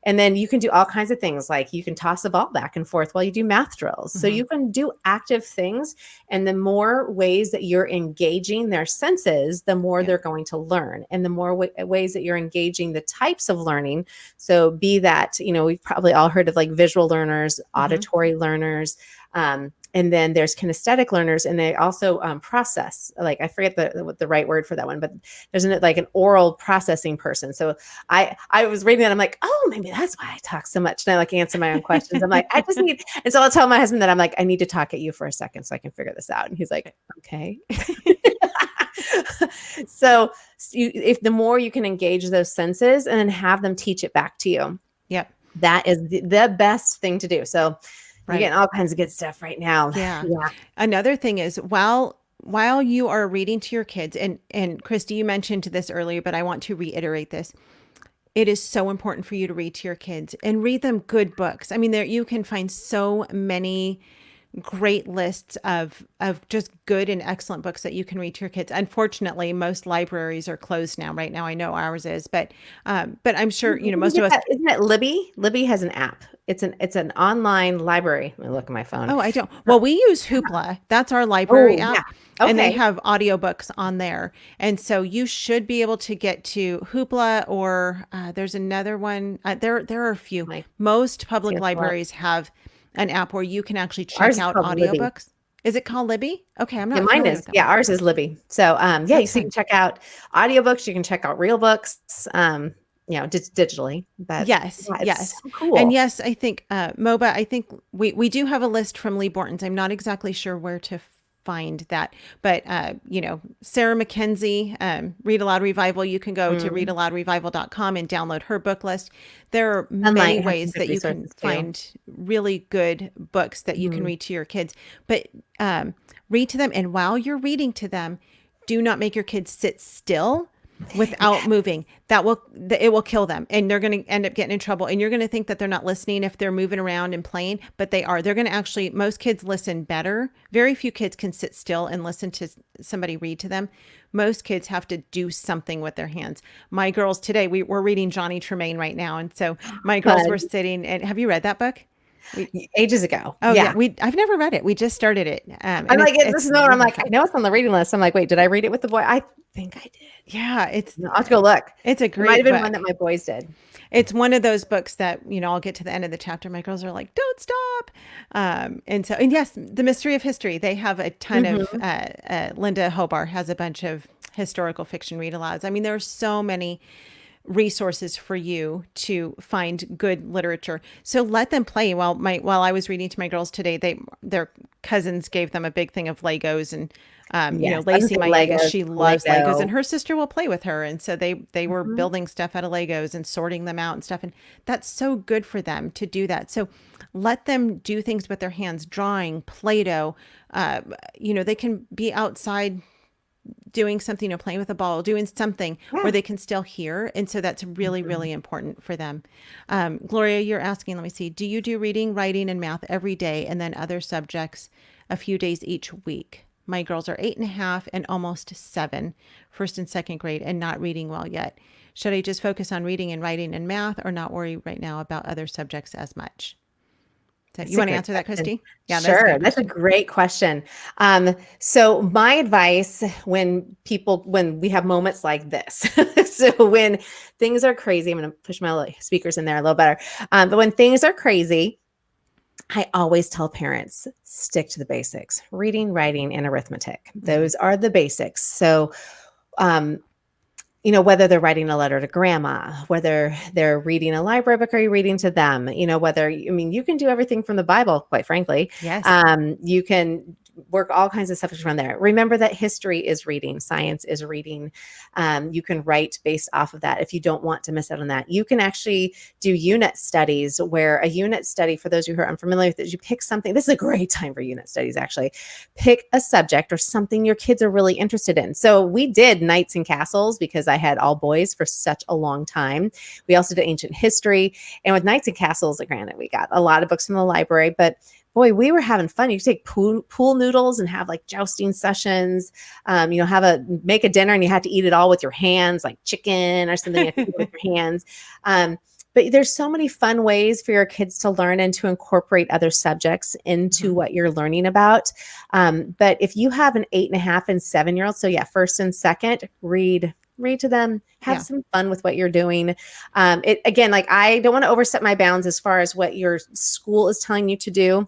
[SPEAKER 4] And then you can do all kinds of things, like you can toss a ball back and forth while you do math drills. So you can do active things. And the more ways that you're engaging their senses, the more they're going to learn. And the more ways that you're engaging the types of learning. So be that, we've probably all heard of like visual learners, auditory learners, and then there's kinesthetic learners, and they also process. Like I forget the right word for that one, but there's an oral processing person. So I was reading that, I'm like, oh, maybe that's why I talk so much. And I like answer my own questions. I'm like, I just need. And so I'll tell my husband that I'm like, I need to talk at you for a second so I can figure this out. And he's like, okay. So if the more you can engage those senses and then have them teach it back to you, that is the best thing to do. So. You're getting all kinds of good stuff right now.
[SPEAKER 1] Yeah. Another thing is while you are reading to your kids, and Kristi, you mentioned this earlier, but I want to reiterate this. It is so important for you to read to your kids and read them good books. I mean, you can find so many great lists of just good and excellent books that you can read to your kids. Unfortunately, most libraries are closed now. Right now, I know ours is, but I'm sure most of us.
[SPEAKER 4] Isn't it Libby? Libby has an app. It's an online library. Let me look at my phone.
[SPEAKER 1] Oh, I don't. Well, we use Hoopla. That's our library app. Yeah. Okay. And they have audiobooks on there. And so you should be able to get to Hoopla, or there's another one. There are a few. Most public libraries have an app where you can actually check out audiobooks. Libby. Is it called Libby? Okay, I'm not.
[SPEAKER 4] Mine is. Yeah, ours is Libby. So so you can check out audiobooks. You can check out real books. Digitally. But
[SPEAKER 1] yes.
[SPEAKER 4] So cool.
[SPEAKER 1] And yes, I think MOBA. I think we do have a list from Lee Borton's. I'm not exactly sure where to find that, but Sarah McKenzie, Read Aloud Revival. You can go to readaloudrevival.com and download her book list. There are many ways that you can find really good books that you can read to your kids. But read to them, and while you're reading to them, do not make your kids sit still without moving. It will kill them, and they're going to end up getting in trouble. And you're going to think that they're not listening if they're moving around and playing, but they are. They're going to actually, most kids listen better. Very few kids can sit still and listen to somebody read to them. Most kids have to do something with their hands. My girls today, we're reading Johnny Tremaine right now. And so my girls were sitting, and have you read that book?
[SPEAKER 4] Ages ago.
[SPEAKER 1] Oh yeah. I've never read it. We just started it.
[SPEAKER 4] I'm like, this is no, I'm like, I know it's on the reading list. I'm like, wait, did I read it with the boy? I think I did.
[SPEAKER 1] Yeah.
[SPEAKER 4] I'll have to go look.
[SPEAKER 1] It's a
[SPEAKER 4] It
[SPEAKER 1] great
[SPEAKER 4] might have been
[SPEAKER 1] book.
[SPEAKER 4] one that my boys did.
[SPEAKER 1] It's one of those books that, I'll get to the end of the chapter. My girls are like, don't stop. And yes, The Mystery of History. They have a ton of, Linda Hobart has a bunch of historical fiction read alouds. I mean, there are so many resources for you to find good literature. So let them play. While I was reading to my girls today, their cousins gave them a big thing of Legos, and Lacey, my youngest, she loves Legos, and her sister will play with her. And so they were building stuff out of Legos and sorting them out and stuff. And that's so good for them to do that. So let them do things with their hands, drawing, Play-Doh. They can be outside doing something, playing with a ball, doing something where they can still hear. And so that's really, really important for them. Gloria, you're asking, let me see, do you do reading, writing, and math every day and then other subjects a few days each week? My girls are 8.5 and almost 7, first and second grade, and not reading well yet. Should I just focus on reading and writing and math, or not worry right now about other subjects as much? You want to answer that, Kristi?
[SPEAKER 4] Yeah, sure. That's a great question. So my advice when we have moments like this, so when things are crazy, I'm going to push my speakers in there a little better. But when things are crazy, I always tell parents, stick to the basics: reading, writing, and arithmetic. Those are the basics. So, whether they're writing a letter to grandma, whether they're reading a library book, or you're reading to them, you can do everything from the Bible, quite frankly.
[SPEAKER 1] Yes.
[SPEAKER 4] You can work all kinds of stuff from there. Remember that history is reading, science is reading. You can write based off of that if you don't want to miss out on that. You can actually do unit studies, where a unit study, for those of you who are unfamiliar with it, is you pick something. This is a great time for unit studies, actually. Pick a subject or something your kids are really interested in. So we did Knights and Castles because I had all boys for such a long time. We also did ancient history. And with Knights and Castles, granted, we got a lot of books from the library, but boy, we were having fun. You could take pool noodles and have like jousting sessions. Make a dinner and you had to eat it all with your hands, like chicken or something. You had to eat it with your hands. But there's so many fun ways for your kids to learn and to incorporate other subjects into what you're learning about. But if you have an 8.5 and 7-year-old, so first and second, read to them, have some fun with what you're doing. I don't want to overstep my bounds as far as what your school is telling you to do.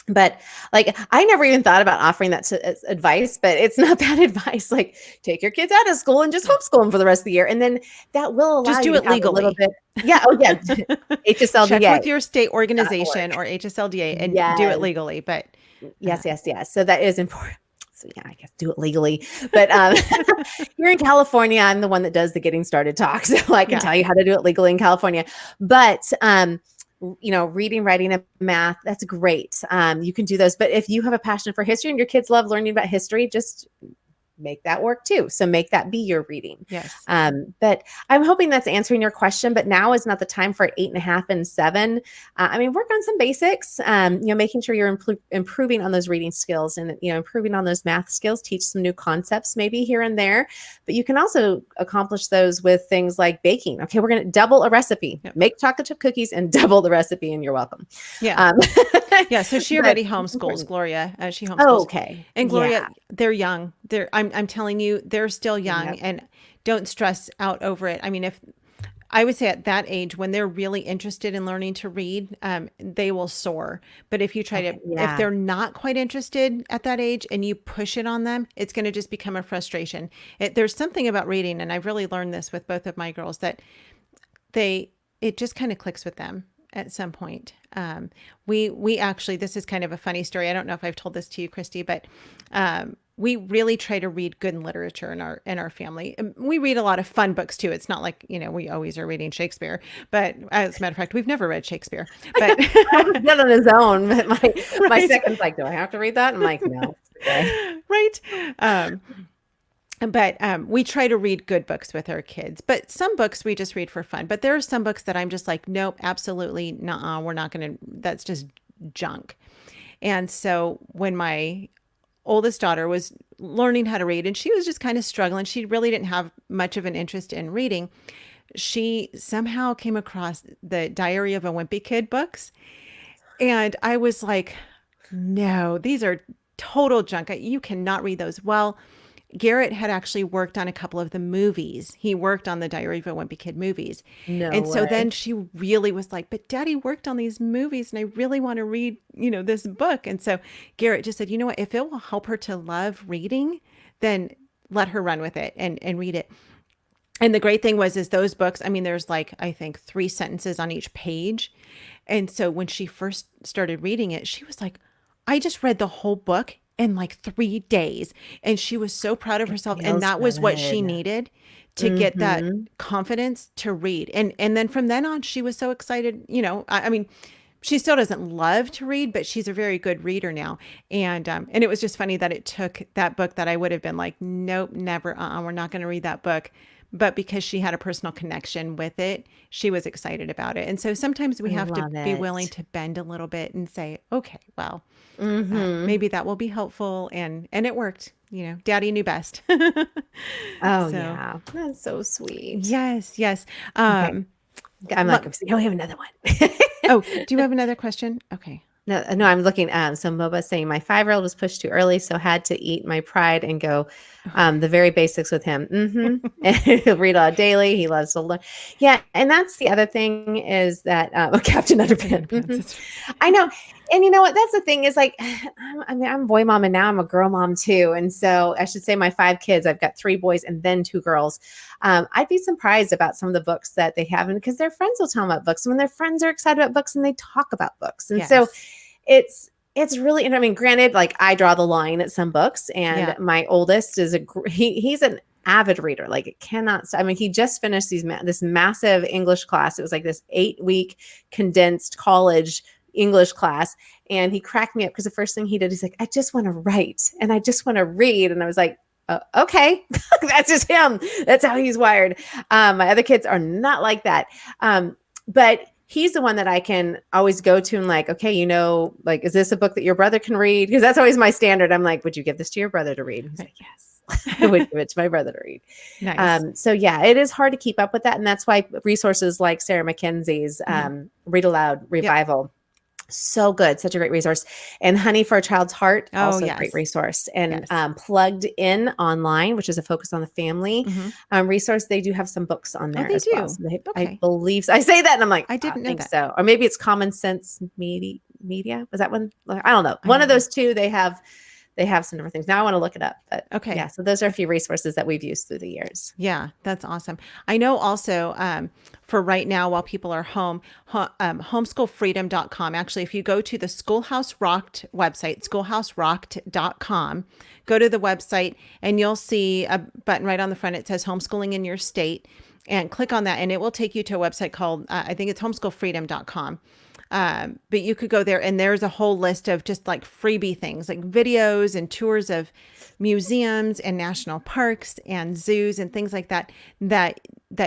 [SPEAKER 4] But I never even thought about offering that as advice, but it's not bad advice. Like, take your kids out of school and just homeschool them for the rest of the year. And then that will allow
[SPEAKER 1] just do
[SPEAKER 4] you
[SPEAKER 1] it
[SPEAKER 4] to have
[SPEAKER 1] legally.
[SPEAKER 4] a little bit. Yeah. Oh yeah. HSLDA.
[SPEAKER 1] Check with your state organization or HSLDA and do it legally. But
[SPEAKER 4] yes. So that is important. So I guess do it legally. But here in California, I'm the one that does the getting started talk. So I can tell you how to do it legally in California. But reading, writing, and math, that's great. You can do those. But if you have a passion for history and your kids love learning about history, just make that work too. So make that be your reading.
[SPEAKER 1] Yes.
[SPEAKER 4] But I'm hoping that's answering your question, but now is not the time for 8.5 and 7. Work on some basics, making sure you're improving on those reading skills and, improving on those math skills, teach some new concepts maybe here and there, but you can also accomplish those with things like baking. Okay. We're going to double a recipe, make chocolate chip cookies and double the recipe and you're welcome.
[SPEAKER 1] Yeah. So she already homeschools, Gloria. She homeschools.
[SPEAKER 4] Oh, okay.
[SPEAKER 1] And Gloria, they're young. I'm telling you, they're still young, and don't stress out over it. I mean, if I would say at that age, when they're really interested in learning to read, they will soar. But if you try if they're not quite interested at that age and you push it on them, it's going to just become a frustration. There's something about reading, and I've really learned this with both of my girls, that it just kind of clicks with them at some point. We actually, this is kind of a funny story. I don't know if I've told this to you, Kristi, but we really try to read good literature in our family. We read a lot of fun books too. It's not like, we always are reading Shakespeare, but as a matter of fact, we've never read Shakespeare. But
[SPEAKER 4] not on his own. But my second's like, do I have to read that? I'm like, no. Okay.
[SPEAKER 1] Right. But we try to read good books with our kids. But some books we just read for fun. But there are some books that I'm just like, nope, absolutely, nuh-uh, we're not going to, that's just junk. And so when my oldest daughter was learning how to read and she was just kind of struggling, she really didn't have much of an interest in reading. She somehow came across the Diary of a Wimpy Kid books. And I was like, no, these are total junk. You cannot read those. Well, Garrett had actually worked on a couple of the movies. He worked on the Diary of a Wimpy Kid movies.
[SPEAKER 4] No
[SPEAKER 1] And so
[SPEAKER 4] way.
[SPEAKER 1] then she really was like, but Daddy worked on these movies and I really want to read, this book. And so Garrett just said, you know what, if it will help her to love reading, then let her run with it and read it. And the great thing is those books, I mean, there's like, I think 3 sentences on each page. And so when she first started reading it, she was like, I just read the whole book in like 3 days. And she was so proud of herself. And
[SPEAKER 4] Feels
[SPEAKER 1] that was what she
[SPEAKER 4] good.
[SPEAKER 1] needed to get that
[SPEAKER 4] Mhm.
[SPEAKER 1] confidence to read. And then from then on, she was so excited. I mean, she still doesn't love to read, but she's a very good reader now. And it was just funny that it took that book that I would have been like, nope, never, we're not going to read that book. But because she had a personal connection with it, she was excited about it. And so sometimes we
[SPEAKER 4] I
[SPEAKER 1] have to
[SPEAKER 4] love
[SPEAKER 1] be willing
[SPEAKER 4] it.
[SPEAKER 1] to bend a little bit and say, okay, well,
[SPEAKER 4] Mhm.
[SPEAKER 1] maybe that will be helpful. And it worked. Daddy knew best.
[SPEAKER 4] Oh,
[SPEAKER 1] So
[SPEAKER 4] yeah. That's so sweet.
[SPEAKER 1] yes, yes.
[SPEAKER 4] Okay. I'm like,
[SPEAKER 1] Lo-
[SPEAKER 4] oh, we have another one.
[SPEAKER 1] oh, do you have another question? Okay.
[SPEAKER 4] No, I'm looking. So Moba's saying my 5-year-old was pushed too early, so had to eat my pride and go the very basics with him. And he'll read aloud daily. He loves to learn. Yeah, and that's the other thing is that Captain Underpants.
[SPEAKER 1] Underpants.
[SPEAKER 4] I know, and you know what? That's the thing is like, I'm a boy mom, and now I'm a girl mom too. And so I should say my 5 kids. I've got 3 boys and then 2 girls. I'd be surprised about some of the books that they have, and because their friends will tell them about books, and when their friends are excited about books, and they talk about books, and so it's really, I mean, granted, like I draw the line at some books, and
[SPEAKER 1] Yeah.
[SPEAKER 4] my oldest is he's an avid reader. Like it cannot. I mean, he just finished this massive English class. It was like this 8-week condensed college English class, and he cracked me up because the first thing he did, he's like, I just want to write and I just want to read, and I was like, okay, that's just him. That's how he's wired. My other kids are not like that, but he's the one that I can always go to and like, okay, like, is this a book that your brother can read? Because that's always my standard. I'm like, would you give this to your brother to read? And he's like, yes, I would give it to my brother to read.
[SPEAKER 1] Nice.
[SPEAKER 4] So yeah, it is hard to keep up with that. And that's why resources like Sarah McKenzie's Read Aloud Revival, so good, such a great resource. And Honey for a Child's Heart, also a great resource. And Plugged In Online, which is a focus on the family resource. They do have some books on there as well. So I believe so. I say that and I'm like, I didn't think so. Or maybe it's Common Sense Media. Was that one? I don't know. One of those two, they have some different things. Now I want to look it up. But yeah, so those are a few resources that we've used through the years.
[SPEAKER 1] Yeah, that's awesome. I know also for right now, while people are home, homeschoolfreedom.com. Actually, if you go to the Schoolhouse Rocked website, schoolhouserocked.com, go to the website and you'll see a button right on the front. It says homeschooling in your state, and click on that and it will take you to a website called, I think it's homeschoolfreedom.com. But you could go there and there's a whole list of just like freebie things like videos and tours of museums and national parks and zoos and things like that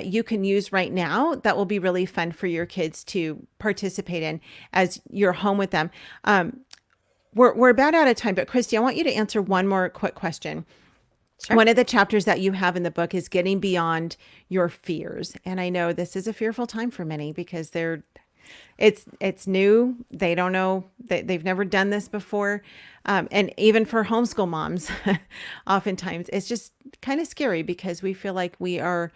[SPEAKER 1] you can use right now that will be really fun for your kids to participate in as you're home with them. We're about out of time, but Kristi, I want you to answer one more quick question. Sure. One of the chapters that you have in the book is getting beyond your fears. And I know this is a fearful time for many because it's new. They don't know, they've never done this before. And even for homeschool moms, oftentimes it's just kind of scary because we feel like we're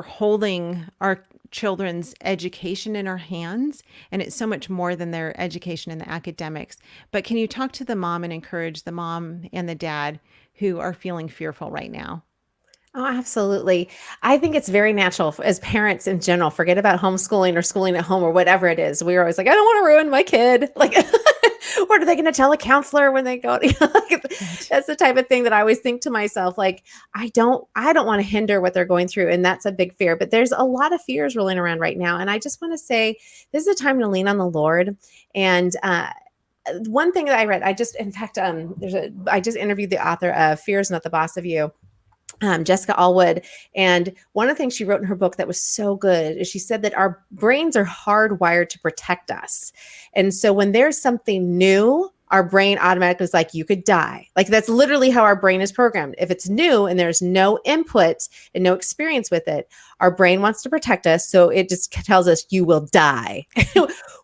[SPEAKER 1] holding our children's education in our hands, and it's so much more than their education in the academics. But can you talk to the mom and encourage the mom and the dad who are feeling fearful right now?
[SPEAKER 4] Oh, absolutely. I think it's very natural as parents in general. Forget about homeschooling or schooling at home or whatever it is. We're always like, I don't want to ruin my kid. Like, what are they going to tell a counselor when they go? That's the type of thing that I always think to myself. Like, I don't want to hinder what they're going through, and that's a big fear. But there's a lot of fears rolling around right now, and I just want to say this is a time to lean on the Lord and one thing that I read, I just interviewed the author of Fear is Not the Boss of You, Jessica Allwood. And one of the things she wrote in her book that was so good is she said that our brains are hardwired to protect us. And so when there's something new, our brain automatically is like, you could die. Like that's literally how our brain is programmed. If it's new and there's no input and no experience with it, our brain wants to protect us. So it just tells us you will die,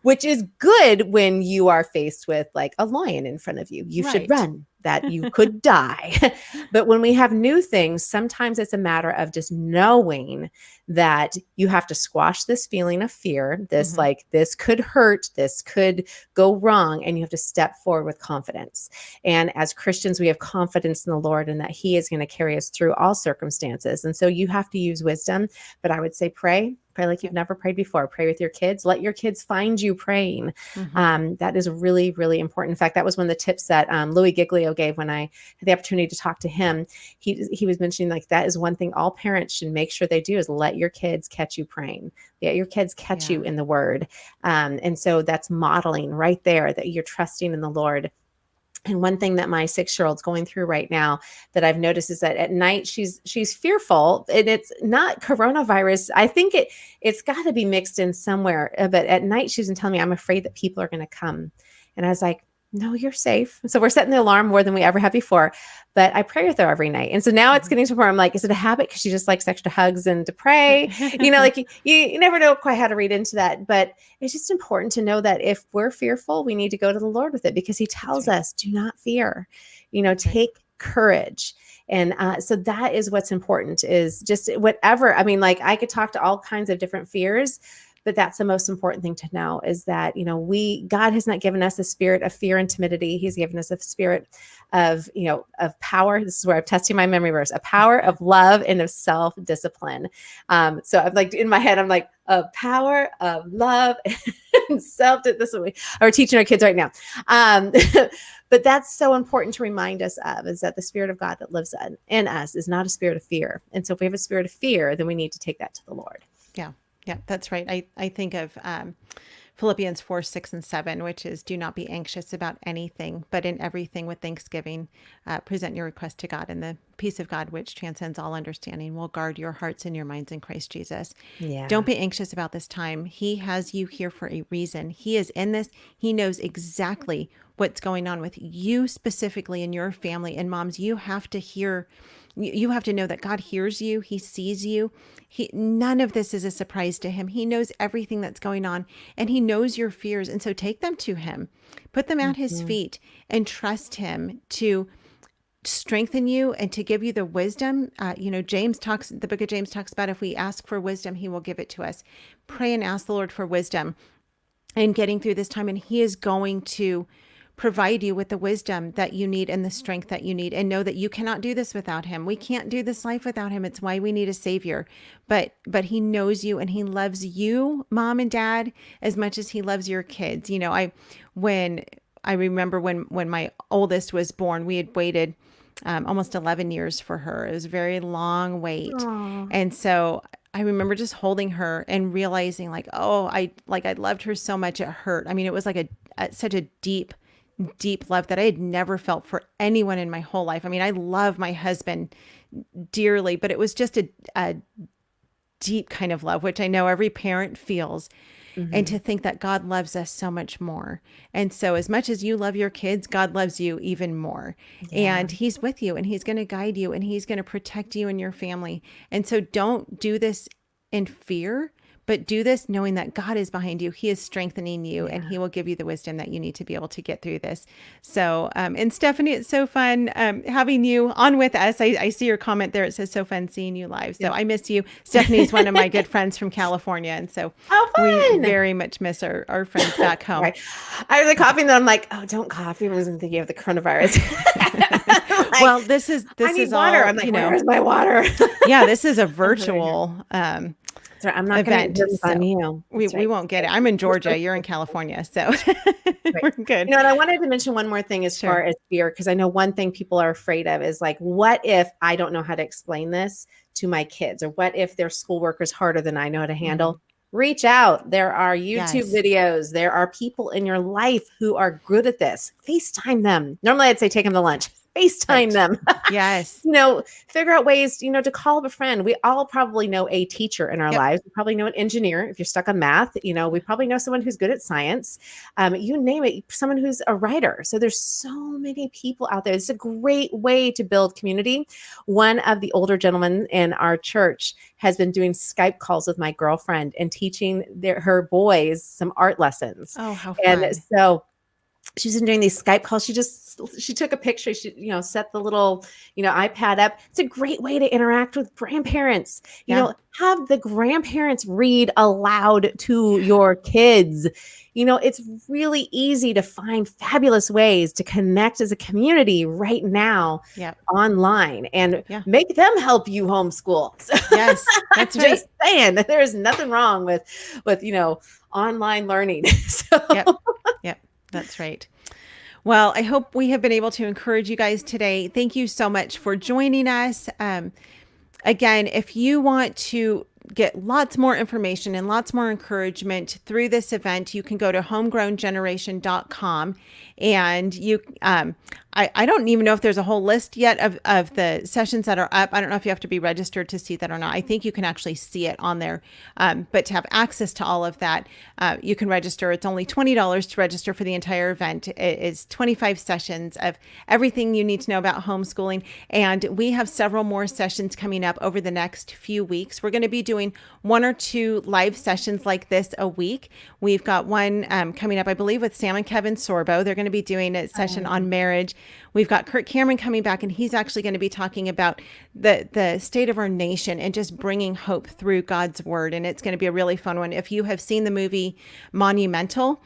[SPEAKER 4] which is good when you are faced with like a lion in front of you. You should run, that you could die. But when we have new things, sometimes it's a matter of just knowing that you have to squash this feeling of fear, this like, this could hurt, this could go wrong, and you have to step forward with confidence. And as Christians, we have confidence in the Lord and that he is going to carry us through all circumstances. And so you have to use wisdom, but I would say pray like you've never prayed before. Pray with your kids. Let your kids find you praying. That is really, really important. In fact, that was one of the tips that Louis Giglio gave when I had the opportunity to talk to him. He was mentioning like that is one thing all parents should make sure they do is let your kids catch you praying. Let your kids catch you in the word. And so that's modeling right there that you're trusting in the Lord. And one thing that my 6-year-old's going through right now that I've noticed is that at night she's fearful, and it's not coronavirus. I think it's got to be mixed in somewhere. But at night she's been telling me, I'm afraid that people are going to come. And I was like, no, you're safe. So we're setting the alarm more than we ever have before. But I pray with her every night. And so now it's getting to where I'm like, is it a habit? Because she just likes extra hugs and to pray. Like you never know quite how to read into that. But it's just important to know that if we're fearful, we need to go to the Lord with it, because he tells us, do not fear, take courage. And so that is what's important, is just whatever. I mean, like I could talk to all kinds of different fears, but that's the most important thing to know, is that, God has not given us a spirit of fear and timidity. He's given us a spirit of, of power. This is where I'm testing my memory verse, a power of love and of self-discipline. So I'm like, in my head, I'm like, a power of love and self-discipline. We're teaching our kids right now. But that's so important to remind us of, is that the Spirit of God that lives in us is not a spirit of fear. And so if we have a spirit of fear, then we need to take that to the Lord.
[SPEAKER 1] Yeah. Yeah, that's right. I think of Philippians 4:6-7, which is, do not be anxious about anything, but in everything with thanksgiving, present your request to God, and the peace of God, which transcends all understanding, will guard your hearts and your minds in Christ Jesus. Yeah. Don't be anxious about this time. He has you here for a reason. He is in this. He knows exactly what's going on with you specifically in your family. And moms, you have to know that God hears you. He sees you. None of this is a surprise to him. He knows everything that's going on, and he knows your fears. And so take them to him, put them at his feet, and trust him to strengthen you and to give you the wisdom. The book of James talks about, if we ask for wisdom, he will give it to us. Pray and ask the Lord for wisdom in getting through this time, and he is going to provide you with the wisdom that you need and the strength that you need, and know that you cannot do this without him. We can't do this life without him. It's why we need a savior. But he knows you, and he loves you, mom and dad, as much as he loves your kids. I remember when my oldest was born, we had waited almost 11 years for her. It was a very long wait. Aww. And so I remember just holding her and realizing I loved her so much. It hurt. I mean, it was like such a deep love that I had never felt for anyone in my whole life. I mean, I love my husband dearly, but it was just a deep kind of love, which I know every parent feels. And to think that God loves us so much more. And so as much as you love your kids, God loves you even more. Yeah. And he's with you, and he's going to guide you, and he's going to protect you and your family. And so don't do this in fear, but do this knowing that God is behind you. He is strengthening you, and he will give you the wisdom that you need to be able to get through this. So, and Stephanie, it's so fun having you on with us. I see your comment there. It says, so fun seeing you live. So I miss you. Stephanie's one of my good friends from California. And so we very much miss our friends back home. Right.
[SPEAKER 4] I was like coughing, then I'm like, oh, don't cough. Everyone's going to think you have the coronavirus.
[SPEAKER 1] Well, this is
[SPEAKER 4] water. I'm like, where's my water?
[SPEAKER 1] Yeah, this is a virtual
[SPEAKER 4] Right. I'm not going to on you.
[SPEAKER 1] We won't get it. I'm in Georgia. You're in California. So we're good.
[SPEAKER 4] And I wanted to mention one more thing as far as fear, because I know one thing people are afraid of is like, what if I don't know how to explain this to my kids? Or what if their schoolwork is harder than I know how to handle? reach out. There are YouTube
[SPEAKER 1] Yes.
[SPEAKER 4] videos. There are people in your life who are good at this. FaceTime them. Normally I'd say take them to lunch. FaceTime
[SPEAKER 1] Right.
[SPEAKER 4] them.
[SPEAKER 1] Yes.
[SPEAKER 4] Figure out ways, to call up a friend. We all probably know a teacher in our
[SPEAKER 1] Yep.
[SPEAKER 4] lives. We probably know an engineer. If you're stuck on math, we probably know someone who's good at science. You name it, someone who's a writer. So there's so many people out there. It's a great way to build community. One of the older gentlemen in our church has been doing Skype calls with my girlfriend and teaching her boys some art lessons.
[SPEAKER 1] Oh, how
[SPEAKER 4] And
[SPEAKER 1] fun.
[SPEAKER 4] so she's been doing these Skype calls. She took a picture. She, set the little, iPad up. It's a great way to interact with grandparents. Have the grandparents read aloud to your kids. It's really easy to find fabulous ways to connect as a community right now
[SPEAKER 1] Yep.
[SPEAKER 4] online and
[SPEAKER 1] Yeah.
[SPEAKER 4] make them help you homeschool. So
[SPEAKER 1] Yes, that's right.
[SPEAKER 4] just saying that there is nothing wrong with online learning. So
[SPEAKER 1] Yep. That's right. Well, I hope we have been able to encourage you guys today. Thank you so much for joining us. Again, if you want to get lots more information and lots more encouragement through this event, you can go to homegrowngeneration.com and I don't even know if there's a whole list yet of the sessions that are up. I don't know if you have to be registered to see that or not. I think you can actually see it on there. But to have access to all of that, you can register. It's only $20 to register for the entire event. It is 25 sessions of everything you need to know about homeschooling. And we have several more sessions coming up over the next few weeks. We're going to be doing 1 or 2 live sessions like this a week. We've got one coming up, I believe, with Sam and Kevin Sorbo. They're going to be doing a session on marriage. We've got Kurt Cameron coming back, and he's actually going to be talking about the state of our nation and just bringing hope through God's word. And it's going to be a really fun one. If you have seen the movie Monumental,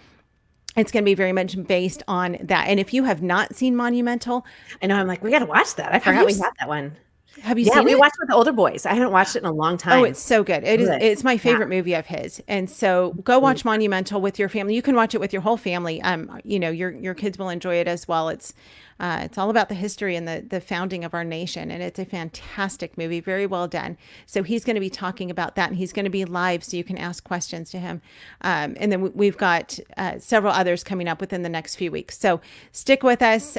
[SPEAKER 1] it's going to be very much based on that. And if you have not seen Monumental,
[SPEAKER 4] I know I'm like, we got to watch that. I forgot we had that one.
[SPEAKER 1] have you
[SPEAKER 4] Yeah,
[SPEAKER 1] seen
[SPEAKER 4] we
[SPEAKER 1] it?
[SPEAKER 4] watched it with the older boys. I haven't watched it in a long time.
[SPEAKER 1] Oh, it's so good. It is.
[SPEAKER 4] Good.
[SPEAKER 1] It's my favorite movie of his. And so go watch Monumental with your family. You can watch it with your whole family. Your kids will enjoy it as well. It's all about the history and the founding of our nation. And it's a fantastic movie, very well done. So he's going to be talking about that, and he's going to be live so you can ask questions to him. And then we've got several others coming up within the next few weeks. So stick with us.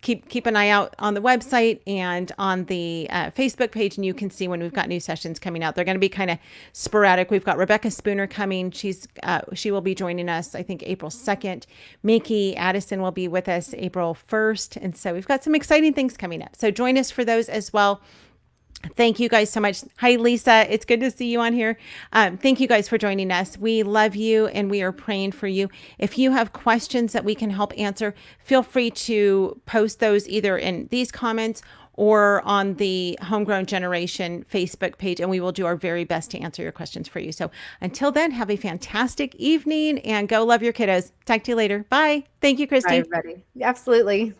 [SPEAKER 1] Keep an eye out on the website and on the Facebook page, and you can see when we've got new sessions coming out. They're going to be kind of sporadic. We've got Rebecca Spooner coming. She will be joining us, I think, April 2nd. Miki Addison will be with us April 1st. And so we've got some exciting things coming up. So join us for those as well. Thank you guys so much. Hi, Lisa. It's good to see you on here. Thank you guys for joining us. We love you and we are praying for you. If you have questions that we can help answer, feel free to post those either in these comments or on the Homegrown Generation Facebook page, and we will do our very best to answer your questions for you. So until then, have a fantastic evening and go love your kiddos. Talk to you later. Bye. Thank you, Kristi.
[SPEAKER 4] Bye, everybody. Absolutely.